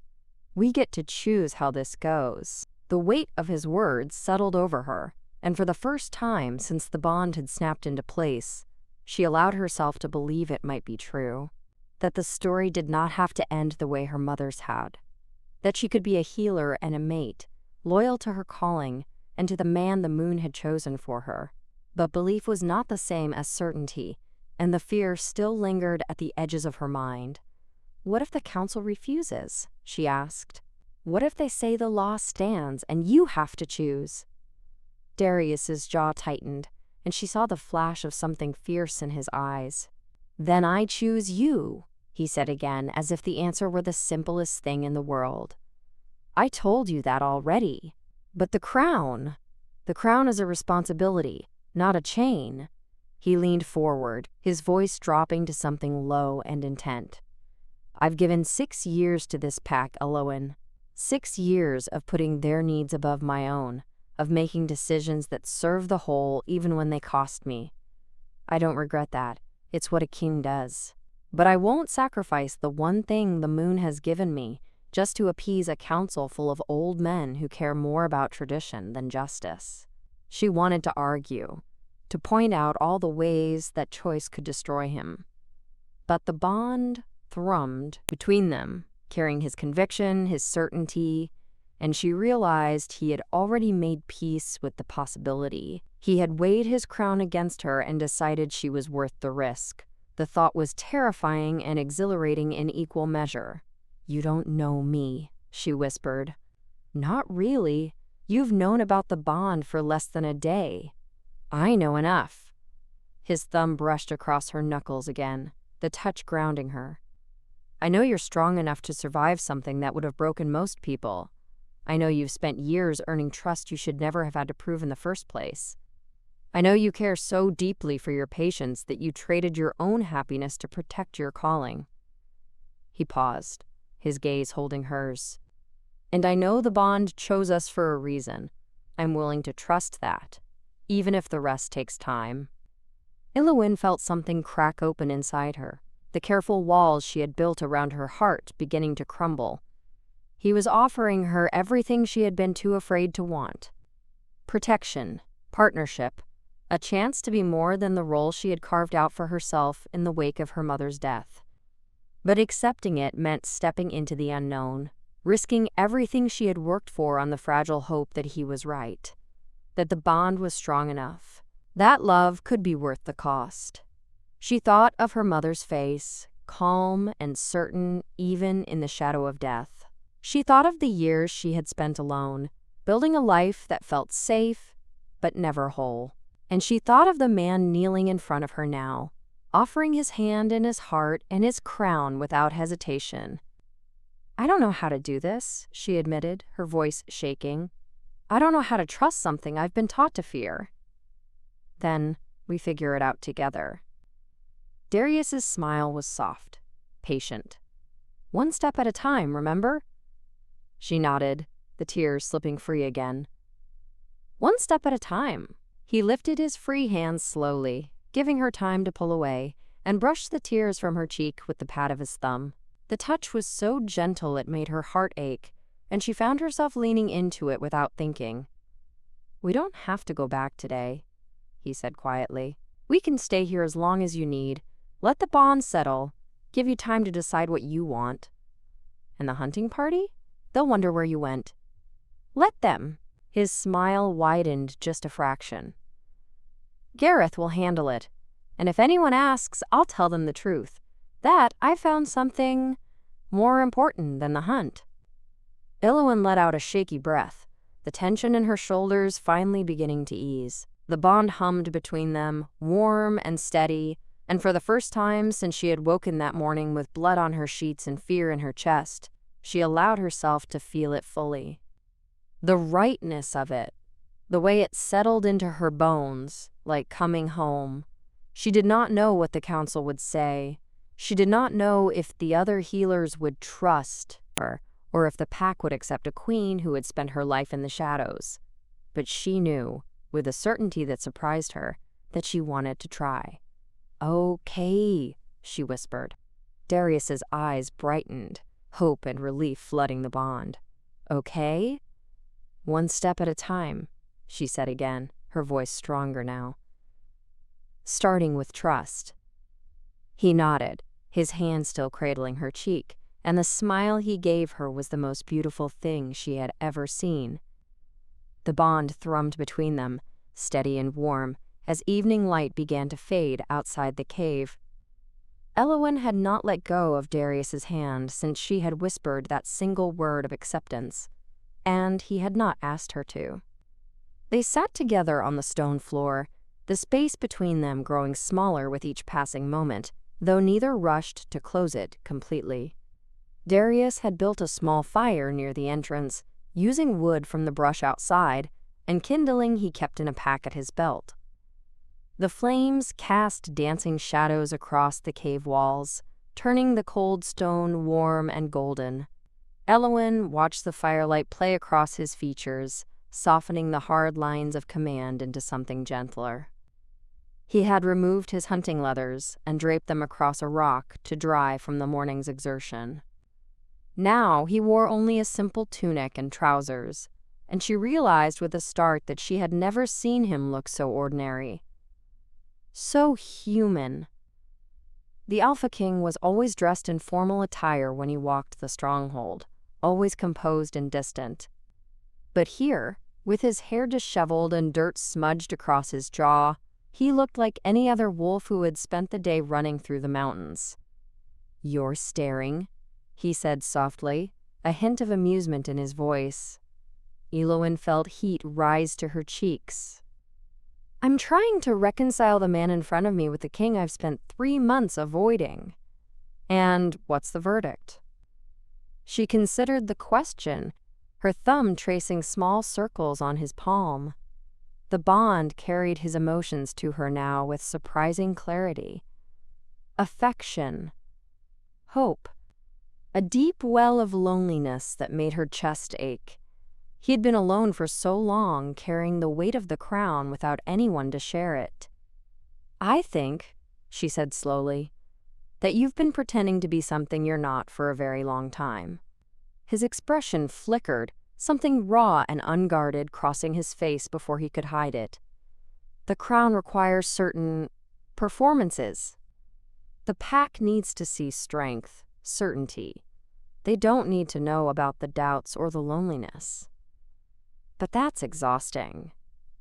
We get to choose how this goes." The weight of his words settled over her, and for the first time since the bond had snapped into place, she allowed herself to believe it might be true, that the story did not have to end the way her mother's had, that she could be a healer and a mate, loyal to her calling and to the man the moon had chosen for her. But belief was not the same as certainty, and the fear still lingered at the edges of her mind. "What if the council refuses?" she asked. "What if they say the law stands and you have to choose?" Darius's jaw tightened, and she saw the flash of something fierce in his eyes. "Then I choose you," he said again, as if the answer were the simplest thing in the world. "I told you that already. But the crown is a responsibility, not a chain." He leaned forward, his voice dropping to something low and intent. "I've given 6 years to this pack, Elowen. 6 years of putting their needs above my own, of making decisions that serve the whole even when they cost me. I don't regret that. It's what a king does. But I won't sacrifice the one thing the moon has given me just to appease a council full of old men who care more about tradition than justice." She wanted to argue, to point out all the ways that choice could destroy him. But the bond thrummed between them, carrying his conviction, his certainty, and she realized he had already made peace with the possibility. He had weighed his crown against her and decided she was worth the risk. The thought was terrifying and exhilarating in equal measure. "You don't know me," she whispered. "Not really. You've known about the bond for less than a day." "I know enough." His thumb brushed across her knuckles again, the touch grounding her. "I know you're strong enough to survive something that would have broken most people. I know you've spent years earning trust you should never have had to prove in the first place. I know you care so deeply for your patients that you traded your own happiness to protect your calling." He paused, his gaze holding hers. "And I know the bond chose us for a reason. I'm willing to trust that, even if the rest takes time." Elowen felt something crack open inside her, the careful walls she had built around her heart beginning to crumble. He was offering her everything she had been too afraid to want. Protection, partnership, a chance to be more than the role she had carved out for herself in the wake of her mother's death. But accepting it meant stepping into the unknown, risking everything she had worked for on the fragile hope that he was right, that the bond was strong enough, that love could be worth the cost. She thought of her mother's face, calm and certain even in the shadow of death. She thought of the years she had spent alone, building a life that felt safe but never whole. And she thought of the man kneeling in front of her now, offering his hand and his heart and his crown without hesitation. "I don't know how to do this," she admitted, her voice shaking. "I don't know how to trust something I've been taught to fear." "Then we figure it out together." Darius's smile was soft, patient. "One step at a time, remember?" She nodded, the tears slipping free again. "One step at a time." He lifted his free hands slowly, giving her time to pull away, and brushed the tears from her cheek with the pad of his thumb. The touch was so gentle it made her heart ache, and she found herself leaning into it without thinking. "We don't have to go back today," he said quietly. "We can stay here as long as you need. Let the bond settle, give you time to decide what you want. And the hunting party? They'll wonder where you went. Let them." His smile widened just a fraction. "Gareth will handle it, and if anyone asks, I'll tell them the truth. That I found something more important than the hunt." Elowen let out a shaky breath, the tension in her shoulders finally beginning to ease. The bond hummed between them, warm and steady, and for the first time since she had woken that morning with blood on her sheets and fear in her chest, she allowed herself to feel it fully. The rightness of it, the way it settled into her bones, like coming home. She did not know what the council would say. She did not know if the other healers would trust her, or if the pack would accept a queen who had spent her life in the shadows. But she knew, with a certainty that surprised her, that she wanted to try. "Okay," she whispered. Darius's eyes brightened, hope and relief flooding the bond. "Okay?" "One step at a time," she said again, her voice stronger now. "Starting with trust." He nodded, his hand still cradling her cheek, and the smile he gave her was the most beautiful thing she had ever seen. The bond thrummed between them, steady and warm, as evening light began to fade outside the cave. Elowen had not let go of Darius's hand since she had whispered that single word of acceptance, and he had not asked her to. They sat together on the stone floor, the space between them growing smaller with each passing moment, though neither rushed to close it completely. Darius had built a small fire near the entrance, using wood from the brush outside, and kindling he kept in a pack at his belt. The flames cast dancing shadows across the cave walls, turning the cold stone warm and golden. Elowen watched the firelight play across his features, softening the hard lines of command into something gentler. He had removed his hunting leathers and draped them across a rock to dry from the morning's exertion. Now he wore only a simple tunic and trousers, and she realized with a start that she had never seen him look so ordinary. So human. The Alpha King was always dressed in formal attire when he walked the Stronghold, always composed and distant. But here, with his hair disheveled and dirt smudged across his jaw, he looked like any other wolf who had spent the day running through the mountains. "You're staring," he said softly, a hint of amusement in his voice. Elowen felt heat rise to her cheeks. "I'm trying to reconcile the man in front of me with the king I've spent 3 months avoiding. And what's the verdict?" She considered the question, her thumb tracing small circles on his palm. The bond carried his emotions to her now with surprising clarity. Affection. Hope. A deep well of loneliness that made her chest ache. He had been alone for so long, carrying the weight of the crown without anyone to share it. "I think," she said slowly, "that you've been pretending to be something you're not for a very long time." His expression flickered, something raw and unguarded crossing his face before he could hide it. "The crown requires certain performances. The pack needs to see strength, certainty. They don't need to know about the doubts or the loneliness." "But that's exhausting."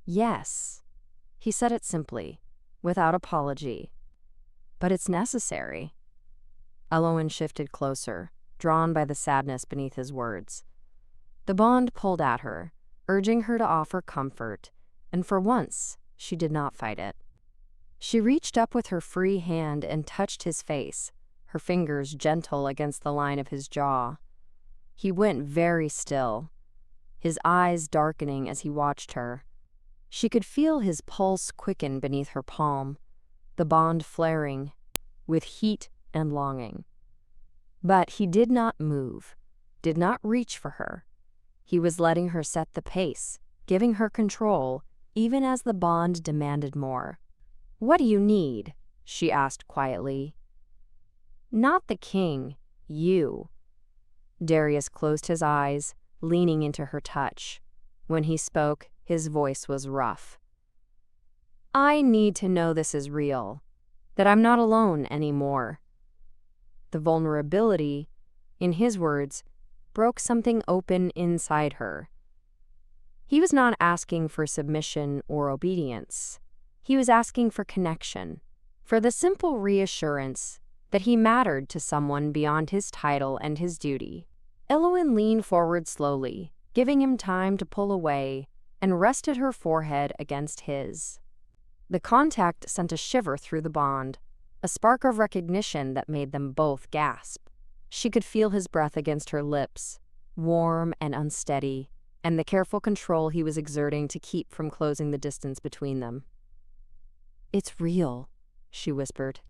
"Yes." He said it simply, without apology. "But it's necessary." Elowen shifted closer, drawn by the sadness beneath his words. The bond pulled at her, urging her to offer comfort, and for once, she did not fight it. She reached up with her free hand and touched his face, her fingers gentle against the line of his jaw. He went very still, his eyes darkening as he watched her. She could feel his pulse quicken beneath her palm, the bond flaring, with heat and longing. But he did not move, did not reach for her. He was letting her set the pace, giving her control, even as the bond demanded more. "What do you need?" she asked quietly. "Not the king, you." Darius closed his eyes, leaning into her touch. When he spoke, his voice was rough. "I need to know this is real, that I'm not alone anymore." The vulnerability, in his words, broke something open inside her. He was not asking for submission or obedience. He was asking for connection, for the simple reassurance that he mattered to someone beyond his title and his duty. Elowen leaned forward slowly, giving him time to pull away, and rested her forehead against his. The contact sent a shiver through the bond, a spark of recognition that made them both gasp. She could feel his breath against her lips, warm and unsteady, and the careful control he was exerting to keep from closing the distance between them. "It's real," she whispered.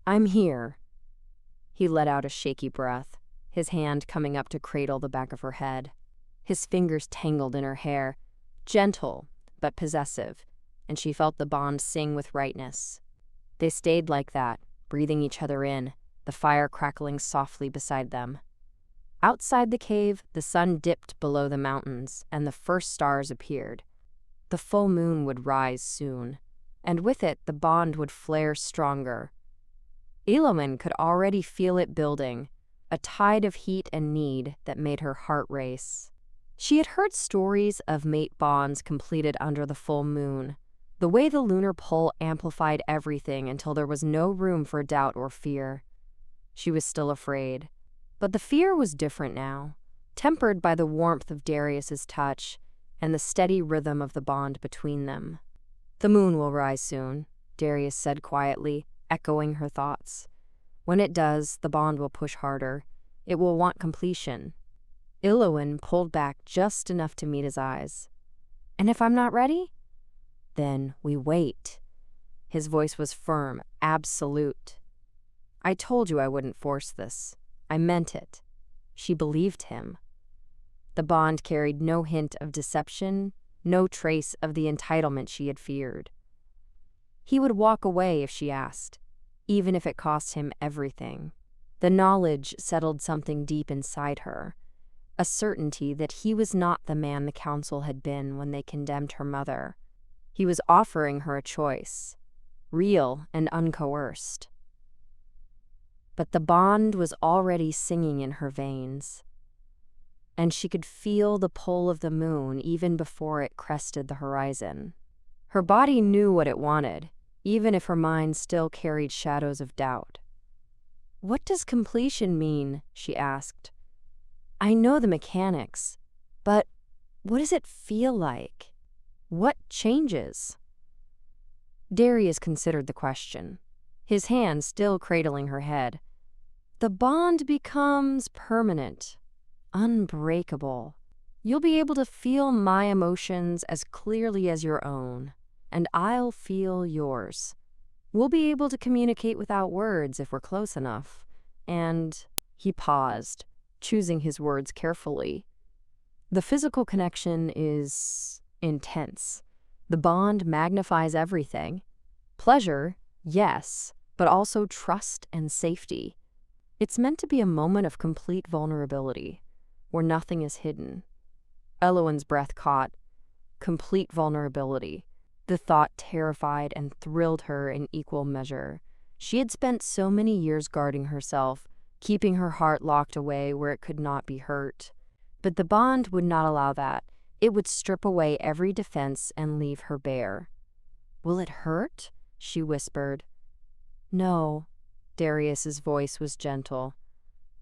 "I'm here." He let out a shaky breath, his hand coming up to cradle the back of her head. His fingers tangled in her hair, gentle but possessive, and she felt the bond sing with rightness. They stayed like that, breathing each other in, the fire crackling softly beside them. Outside the cave, the sun dipped below the mountains, and the first stars appeared. The full moon would rise soon, and with it the bond would flare stronger. Elowen could already feel it building, a tide of heat and need that made her heart race. She had heard stories of mate bonds completed under the full moon, the way the lunar pull amplified everything until there was no room for doubt or fear. She was still afraid, but the fear was different now, tempered by the warmth of Darius's touch and the steady rhythm of the bond between them. "The moon will rise soon," Darius said quietly, echoing her thoughts. "When it does, the bond will push harder. It will want completion." Elowen pulled back just enough to meet his eyes. "And if I'm not ready?" "Then we wait." His voice was firm, absolute. "I told you I wouldn't force this. I meant it." She believed him. The bond carried no hint of deception, no trace of the entitlement she had feared. He would walk away if she asked, even if it cost him everything. The knowledge settled something deep inside her, a certainty that he was not the man the council had been when they condemned her mother. He was offering her a choice, real and uncoerced. But the bond was already singing in her veins, and she could feel the pull of the moon even before it crested the horizon. Her body knew what it wanted, even if her mind still carried shadows of doubt. "What does completion mean?" she asked. "I know the mechanics, but what does it feel like? What changes?" Darius considered the question, his hand still cradling her head. "The bond becomes permanent, unbreakable. You'll be able to feel my emotions as clearly as your own, and I'll feel yours. We'll be able to communicate without words if we're close enough." And he paused, choosing his words carefully. "The physical connection is intense. The bond magnifies everything. Pleasure, yes, but also trust and safety. It's meant to be a moment of complete vulnerability, where nothing is hidden." Elowen's breath caught. Complete vulnerability. The thought terrified and thrilled her in equal measure. She had spent so many years guarding herself, keeping her heart locked away where it could not be hurt. But the bond would not allow that. It would strip away every defense and leave her bare. "Will it hurt?" she whispered. "No." Darius's voice was gentle.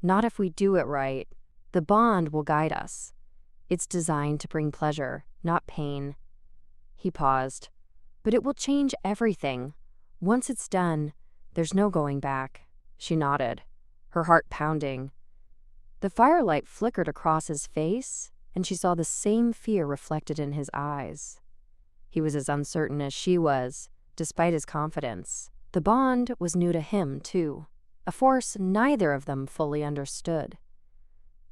"Not if we do it right. The bond will guide us. It's designed to bring pleasure, not pain." He paused. "But it will change everything. Once it's done, there's no going back." She nodded, her heart pounding. The firelight flickered across his face, and she saw the same fear reflected in his eyes. He was as uncertain as she was, despite his confidence. The bond was new to him, too, a force neither of them fully understood.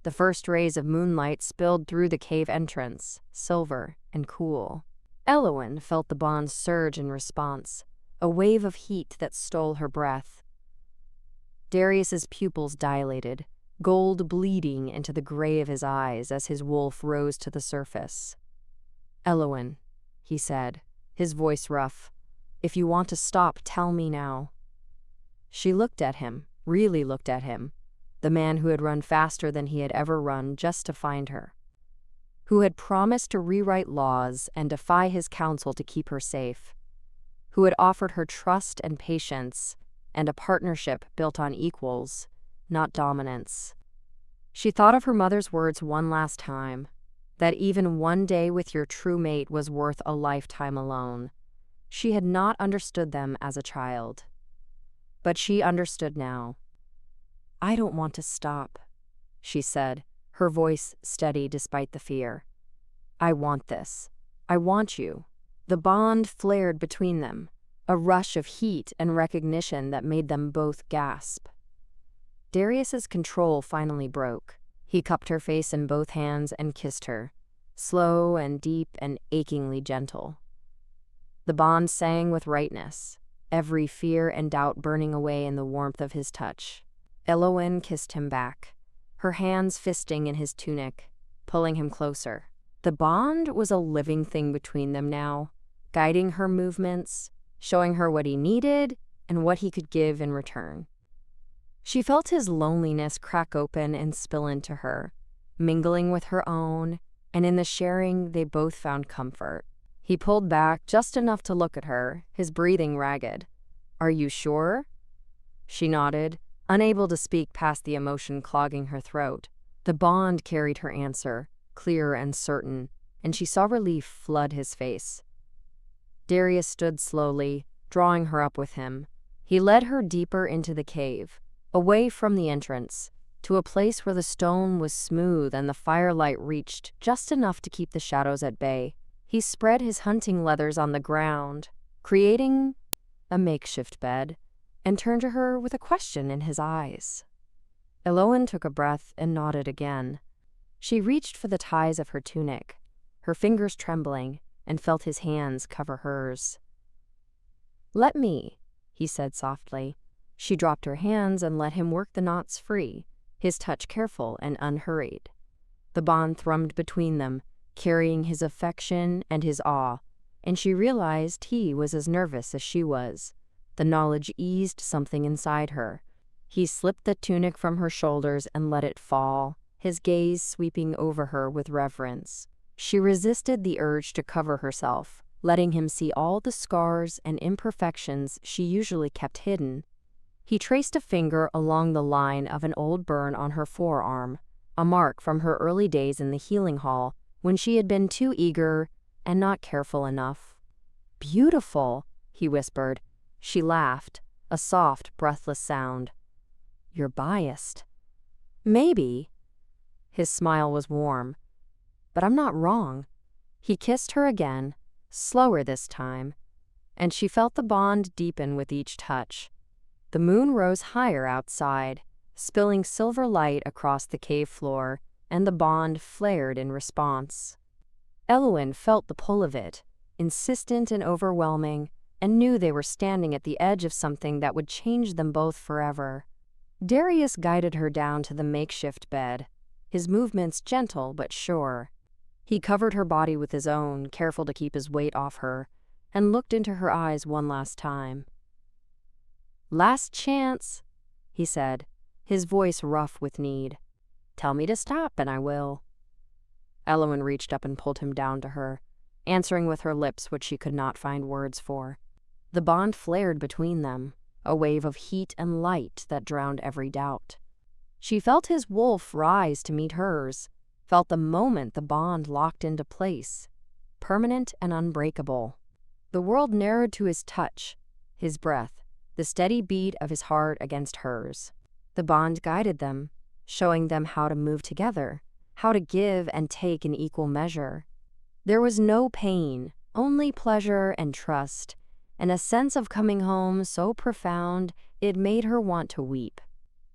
The first rays of moonlight spilled through the cave entrance, silver and cool. Elowen felt the bond surge in response, a wave of heat that stole her breath. Darius's pupils dilated, gold bleeding into the gray of his eyes as his wolf rose to the surface. "Elowen," he said, his voice rough, "if you want to stop, tell me now." She looked at him, really looked at him, the man who had run faster than he had ever run just to find her, who had promised to rewrite laws and defy his council to keep her safe, who had offered her trust and patience and a partnership built on equals, not dominance. She thought of her mother's words one last time, that even one day with your true mate was worth a lifetime alone. She had not understood them as a child, but she understood now. "I don't want to stop," she said, her voice steady despite the fear. "I want this. I want you." The bond flared between them, a rush of heat and recognition that made them both gasp. Darius's control finally broke. He cupped her face in both hands and kissed her, slow and deep and achingly gentle. The bond sang with rightness, every fear and doubt burning away in the warmth of his touch. Elowen kissed him back, her hands fisting in his tunic, pulling him closer. The bond was a living thing between them now, guiding her movements, showing her what he needed and what he could give in return. She felt his loneliness crack open and spill into her, mingling with her own, and in the sharing they both found comfort. He pulled back just enough to look at her, his breathing ragged. "Are you sure?" She nodded, unable to speak past the emotion clogging her throat. The bond carried her answer, clear and certain, and she saw relief flood his face. Darius stood slowly, drawing her up with him. He led her deeper into the cave, away from the entrance, to a place where the stone was smooth and the firelight reached just enough to keep the shadows at bay. He spread his hunting leathers on the ground, creating a makeshift bed, and turned to her with a question in his eyes. Elowen took a breath and nodded again. She reached for the ties of her tunic, her fingers trembling, and felt his hands cover hers. "Let me," he said softly. She dropped her hands and let him work the knots free, his touch careful and unhurried. The bond thrummed between them, carrying his affection and his awe, and she realized he was as nervous as she was. The knowledge eased something inside her. He slipped the tunic from her shoulders and let it fall, his gaze sweeping over her with reverence. She resisted the urge to cover herself, letting him see all the scars and imperfections she usually kept hidden. He traced a finger along the line of an old burn on her forearm, a mark from her early days in the healing hall when she had been too eager and not careful enough. "Beautiful," he whispered. She laughed, a soft, breathless sound. "You're biased." "Maybe." His smile was warm. "But I'm not wrong." He kissed her again, slower this time, and she felt the bond deepen with each touch. The moon rose higher outside, spilling silver light across the cave floor, and the bond flared in response. Elowen felt the pull of it, insistent and overwhelming, and knew they were standing at the edge of something that would change them both forever. Darius guided her down to the makeshift bed, his movements gentle but sure. He covered her body with his own, careful to keep his weight off her, and looked into her eyes one last time. "Last chance," he said, his voice rough with need. "Tell me to stop and I will." Elowen reached up and pulled him down to her, answering with her lips what she could not find words for. The bond flared between them, a wave of heat and light that drowned every doubt. She felt his wolf rise to meet hers, felt the moment the bond locked into place, permanent and unbreakable. The world narrowed to his touch, his breath, the steady beat of his heart against hers. The bond guided them, showing them how to move together, how to give and take in equal measure. There was no pain, only pleasure and trust, and a sense of coming home so profound it made her want to weep.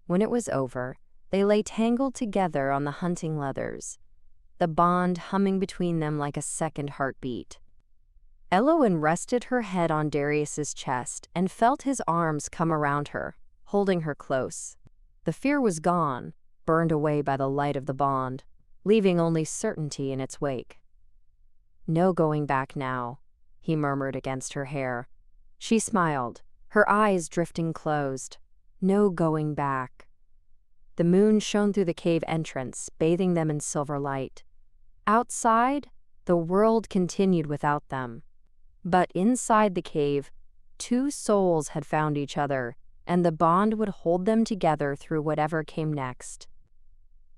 When it was over, they lay tangled together on the hunting leathers, the bond humming between them like a second heartbeat. Elowen rested her head on Darius's chest and felt his arms come around her, holding her close. The fear was gone, burned away by the light of the bond, leaving only certainty in its wake. "No going back now," he murmured against her hair. She smiled, her eyes drifting closed. "No going back." The moon shone through the cave entrance, bathing them in silver light. Outside, the world continued without them. But inside the cave, two souls had found each other, and the bond would hold them together through whatever came next.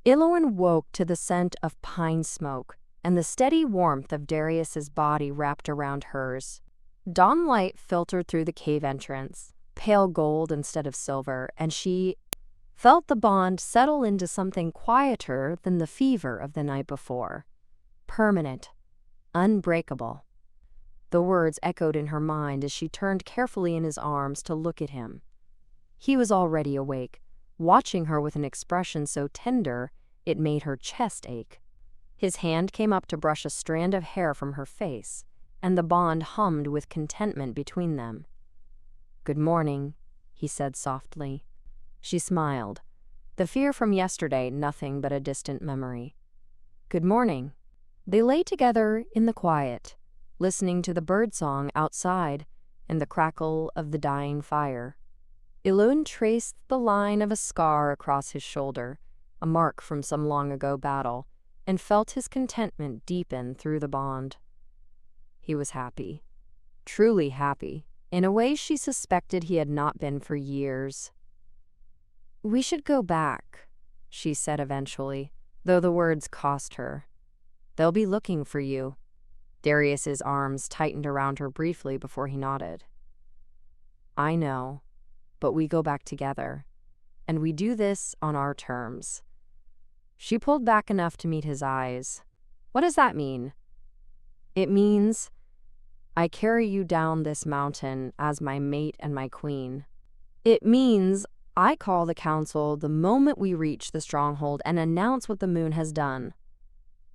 Elowen woke to the scent of pine smoke and the steady warmth of Darius's body wrapped around hers. Dawnlight filtered through the cave entrance, pale gold instead of silver, and she felt the bond settle into something quieter than the fever of the night before. Permanent, unbreakable. The words echoed in her mind as she turned carefully in his arms to look at him. He was already awake, watching her with an expression so tender it made her chest ache. His hand came up to brush a strand of hair from her face, and the bond hummed with contentment between them. "Good morning," he said softly. She smiled. The fear from yesterday nothing but a distant memory. "Good morning." They lay together in the quiet, listening to the birdsong outside and the crackle of the dying fire. Elowen traced the line of a scar across his shoulder, a mark from some long-ago battle, and felt his contentment deepen through the bond. He was happy, truly happy, in a way she suspected he had not been for years. "We should go back," she said eventually, though the words cost her. "They'll be looking for you." Darius's arms tightened around her briefly before he nodded. "I know, but we go back together, and we do this on our terms." She pulled back enough to meet his eyes. "What does that mean?" "It means I carry you down this mountain as my mate and my queen. It means I call the council the moment we reach the Stronghold and announce what the moon has done.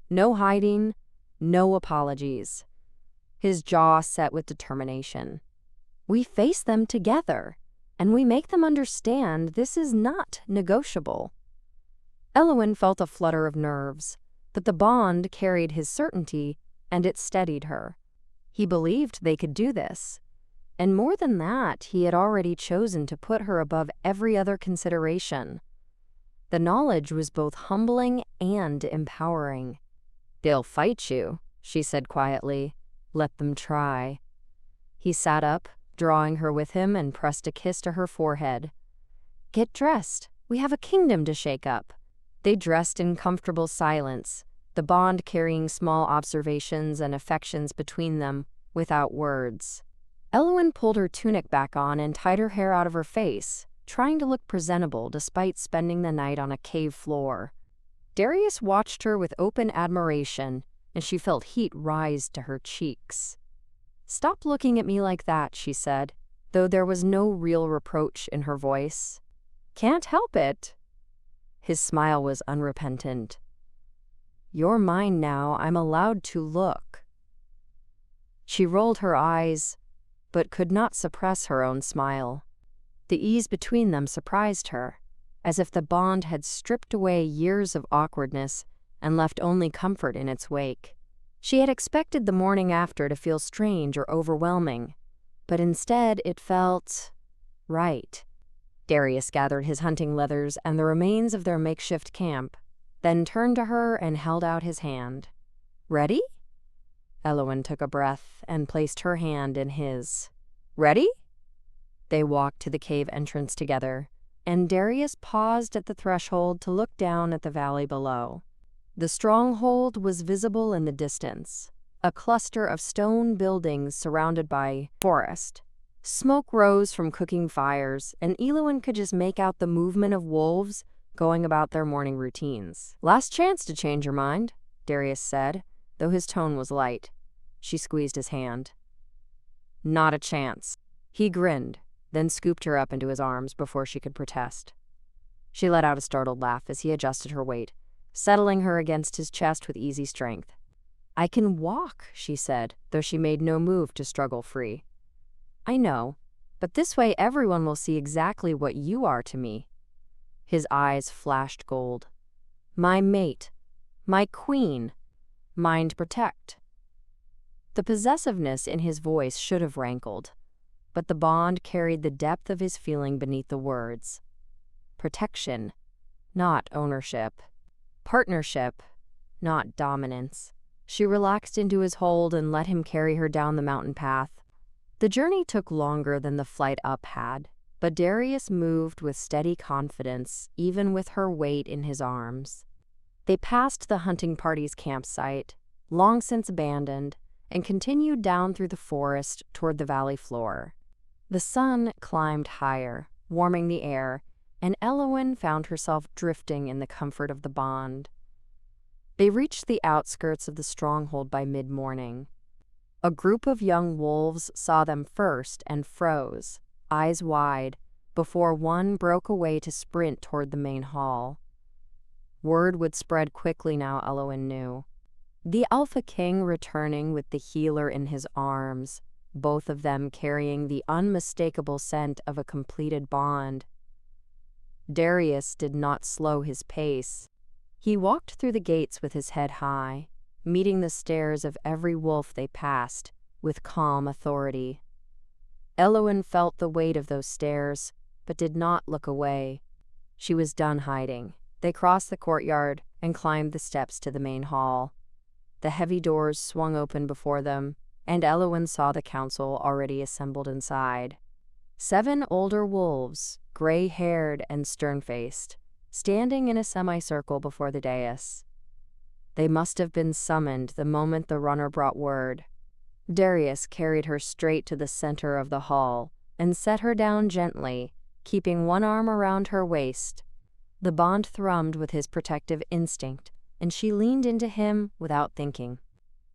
No hiding, no apologies." His jaw set with determination. "We face them together, and we make them understand this is not negotiable." Elowen felt a flutter of nerves, but the bond carried his certainty, and it steadied her. He believed they could do this, and more than that, he had already chosen to put her above every other consideration. The knowledge was both humbling and empowering. "They'll fight you," she said quietly. "Let them try." He sat up, drawing her with him, and pressed a kiss to her forehead. "Get dressed. We have a kingdom to shake up." They dressed in comfortable silence, the bond carrying small observations and affections between them, without words. Elowen pulled her tunic back on and tied her hair out of her face, trying to look presentable despite spending the night on a cave floor. Darius watched her with open admiration, and she felt heat rise to her cheeks. "Stop looking at me like that," she said, though there was no real reproach in her voice. "Can't help it." His smile was unrepentant. "You're mine now. I'm allowed to look." She rolled her eyes, but could not suppress her own smile. The ease between them surprised her, as if the bond had stripped away years of awkwardness and left only comfort in its wake. She had expected the morning after to feel strange or overwhelming, but instead it felt right. Darius gathered his hunting leathers and the remains of their makeshift camp, then turned to her and held out his hand. "Ready?" Elowen took a breath and placed her hand in his. "Ready?" They walked to the cave entrance together, and Darius paused at the threshold to look down at the valley below. The Stronghold was visible in the distance, a cluster of stone buildings surrounded by forest. Smoke rose from cooking fires, and Elowen could just make out the movement of wolves going about their morning routines. "Last chance to change your mind," Darius said, though his tone was light. She squeezed his hand. "Not a chance." He grinned, then scooped her up into his arms before she could protest. She let out a startled laugh as he adjusted her weight, settling her against his chest with easy strength. "I can walk," she said, though she made no move to struggle free. "I know, but this way everyone will see exactly what you are to me." His eyes flashed gold. "My mate, my queen, mine to protect." The possessiveness in his voice should have rankled, but the bond carried the depth of his feeling beneath the words. Protection, not ownership. Partnership, not dominance. She relaxed into his hold and let him carry her down the mountain path. The journey took longer than the flight up had, but Darius moved with steady confidence, even with her weight in his arms. They passed the hunting party's campsite, long since abandoned, and continued down through the forest toward the valley floor. The sun climbed higher, warming the air, and Elowen found herself drifting in the comfort of the bond. They reached the outskirts of the Stronghold by mid-morning. A group of young wolves saw them first and froze, eyes wide, before one broke away to sprint toward the main hall. Word would spread quickly now, Elowen knew. The Alpha King returning with the healer in his arms, both of them carrying the unmistakable scent of a completed bond. Darius did not slow his pace. He walked through the gates with his head high, meeting the stares of every wolf they passed with calm authority. Elowen felt the weight of those stares, but did not look away. She was done hiding. They crossed the courtyard and climbed the steps to the main hall. The heavy doors swung open before them, and Elowen saw the council already assembled inside. 7 older wolves, gray-haired and stern-faced, standing in a semicircle before the dais. They must have been summoned the moment the runner brought word. Darius carried her straight to the center of the hall and set her down gently, keeping one arm around her waist. The bond thrummed with his protective instinct, and she leaned into him without thinking.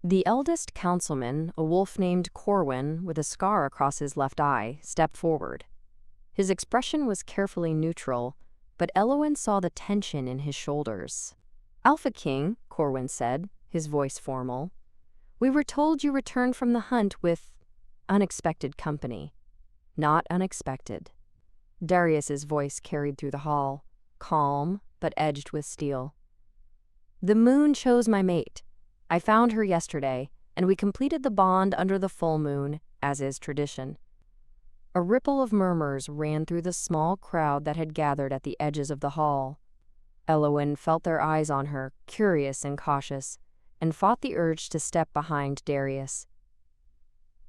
The eldest councilman, a wolf named Corwin with a scar across his left eye, stepped forward. His expression was carefully neutral, but Elowen saw the tension in his shoulders. "Alpha King," Corwin said, his voice formal, "we were told you returned from the hunt with unexpected company." "Not unexpected." Darius's voice carried through the hall, calm but edged with steel. "The moon chose my mate. I found her yesterday, and we completed the bond under the full moon, as is tradition." A ripple of murmurs ran through the small crowd that had gathered at the edges of the hall. Elowen felt their eyes on her, curious and cautious, and fought the urge to step behind Darius.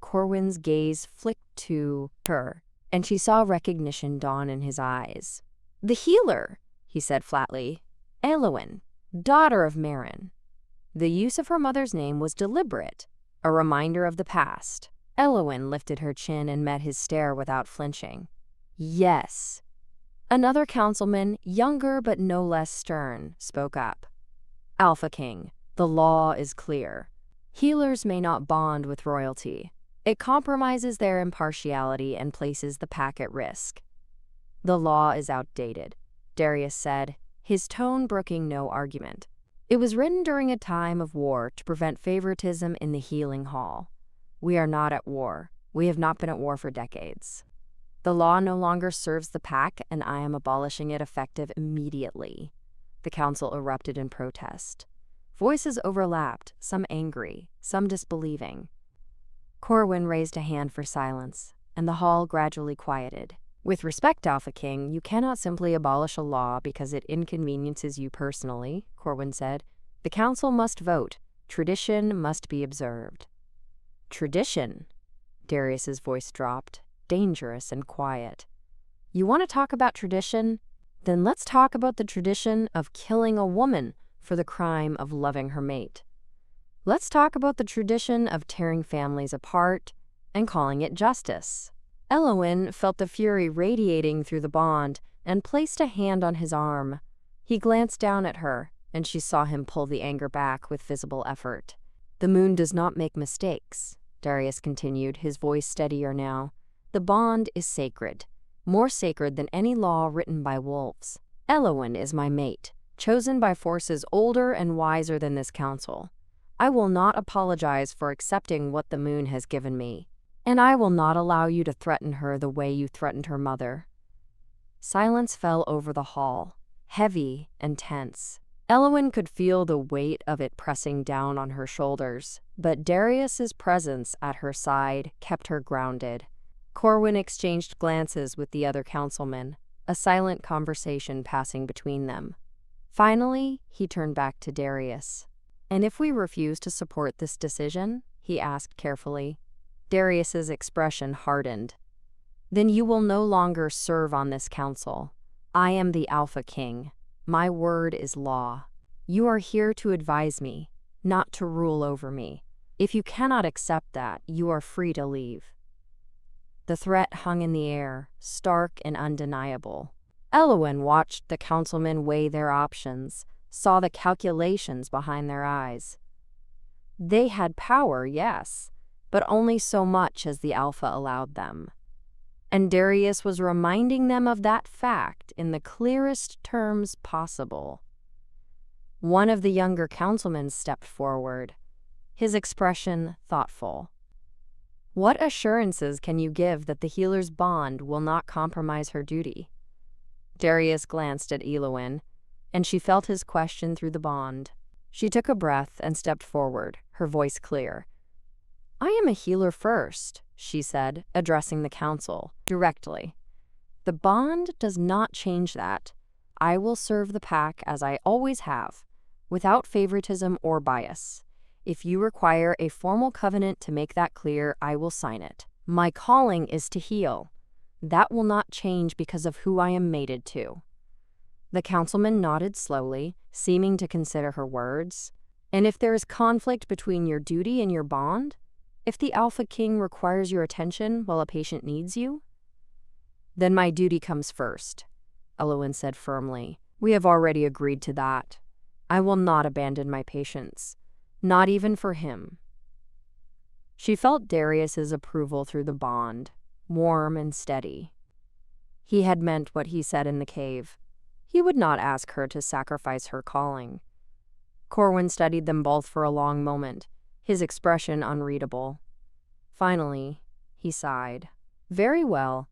Corwin's gaze flicked to her, and she saw recognition dawn in his eyes. "The healer," he said flatly. "Elowen, daughter of Marin." The use of her mother's name was deliberate, a reminder of the past. Elowen lifted her chin and met his stare without flinching. "Yes." Another councilman, younger but no less stern, spoke up. "Alpha King, the law is clear. Healers may not bond with royalty. It compromises their impartiality and places the pack at risk." "The law is outdated," Darius said, his tone brooking no argument. "It was written during a time of war to prevent favoritism in the healing hall. We are not at war. We have not been at war for decades. The law no longer serves the pack, and I am abolishing it effective immediately." The council erupted in protest. Voices overlapped, some angry, some disbelieving. Corwin raised a hand for silence, and the hall gradually quieted. "With respect, Alpha King, you cannot simply abolish a law because it inconveniences you personally," Corwin said. "The council must vote. Tradition must be observed." "Tradition?" Darius's voice dropped, dangerous and quiet. "You want to talk about tradition? Then let's talk about the tradition of killing a woman for the crime of loving her mate. Let's talk about the tradition of tearing families apart and calling it justice." Elowen felt the fury radiating through the bond and placed a hand on his arm. He glanced down at her, and she saw him pull the anger back with visible effort. "The moon does not make mistakes," Darius continued, his voice steadier now. "The bond is sacred, more sacred than any law written by wolves. Elowen is my mate, chosen by forces older and wiser than this council. I will not apologize for accepting what the moon has given me, and I will not allow you to threaten her the way you threatened her mother." Silence fell over the hall, heavy and tense. Elowen could feel the weight of it pressing down on her shoulders, but Darius's presence at her side kept her grounded. Corwin exchanged glances with the other councilmen, a silent conversation passing between them. Finally, he turned back to Darius. "And if we refuse to support this decision?" he asked carefully. Darius's expression hardened. "Then you will no longer serve on this council. I am the Alpha King. My word is law. You are here to advise me, not to rule over me. If you cannot accept that, you are free to leave." The threat hung in the air, stark and undeniable. Elowen watched the councilmen weigh their options, saw the calculations behind their eyes. They had power, yes, but only so much as the Alpha allowed them. And Darius was reminding them of that fact in the clearest terms possible. One of the younger councilmen stepped forward, his expression thoughtful. "What assurances can you give that the healer's bond will not compromise her duty?" Darius glanced at Elowen, and she felt his question through the bond. She took a breath and stepped forward, her voice clear. "I am a healer first," she said, addressing the council directly. "The bond does not change that. I will serve the pack as I always have, without favoritism or bias. If you require a formal covenant to make that clear, I will sign it. My calling is to heal. That will not change because of who I am mated to." The councilman nodded slowly, seeming to consider her words. "And if there is conflict between your duty and your bond? If the Alpha King requires your attention while a patient needs you?" "Then my duty comes first," Elowen said firmly. "We have already agreed to that. I will not abandon my patients, not even for him." She felt Darius's approval through the bond, warm and steady. He had meant what he said in the cave. He would not ask her to sacrifice her calling. Corwin studied them both for a long moment, his expression unreadable. Finally, he sighed. "Very well.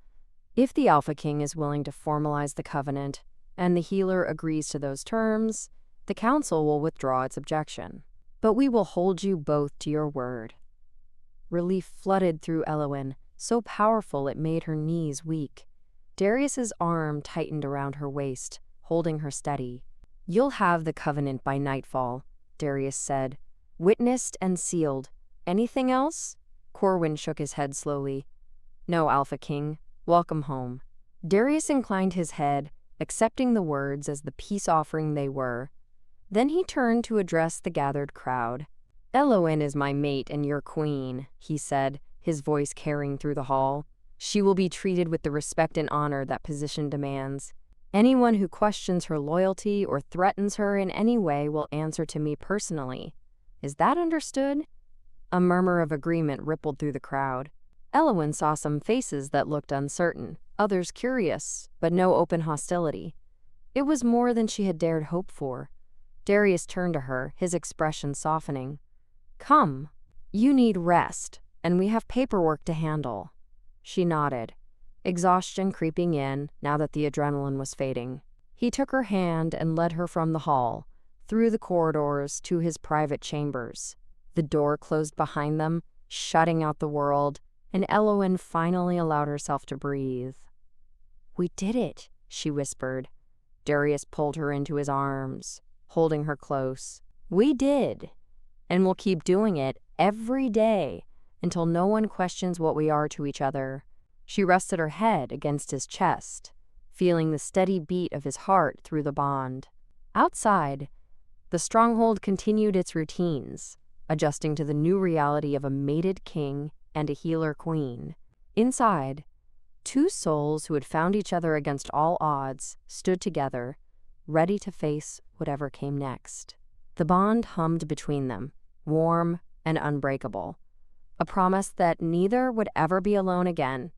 If the Alpha King is willing to formalize the covenant, and the healer agrees to those terms, the council will withdraw its objection. But we will hold you both to your word." Relief flooded through Elowen, so powerful it made her knees weak. Darius's arm tightened around her waist, holding her steady. "You'll have the covenant by nightfall," Darius said. "Witnessed and sealed. Anything else?" Corwin shook his head slowly. "No, Alpha King. Welcome home." Darius inclined his head, accepting the words as the peace offering they were. Then he turned to address the gathered crowd. "Elowen is my mate and your queen," he said, his voice carrying through the hall. "She will be treated with the respect and honor that position demands. Anyone who questions her loyalty or threatens her in any way will answer to me personally. Is that understood?" A murmur of agreement rippled through the crowd. Elowen saw some faces that looked uncertain, others curious, but no open hostility. It was more than she had dared hope for. Darius turned to her, his expression softening. "Come. You need rest, and we have paperwork to handle." She nodded, exhaustion creeping in now that the adrenaline was fading. He took her hand and led her from the hall, through the corridors to his private chambers. The door closed behind them, shutting out the world, and Elowen finally allowed herself to breathe. "We did it," she whispered. Darius pulled her into his arms, holding her close. "We did, and we'll keep doing it every day until no one questions what we are to each other." She rested her head against his chest, feeling the steady beat of his heart through the bond. Outside, the Stronghold continued its routines, adjusting to the new reality of a mated king and a healer queen. Inside, two souls who had found each other against all odds stood together, ready to face whatever came next. The bond hummed between them, warm and unbreakable, a promise that neither would ever be alone again.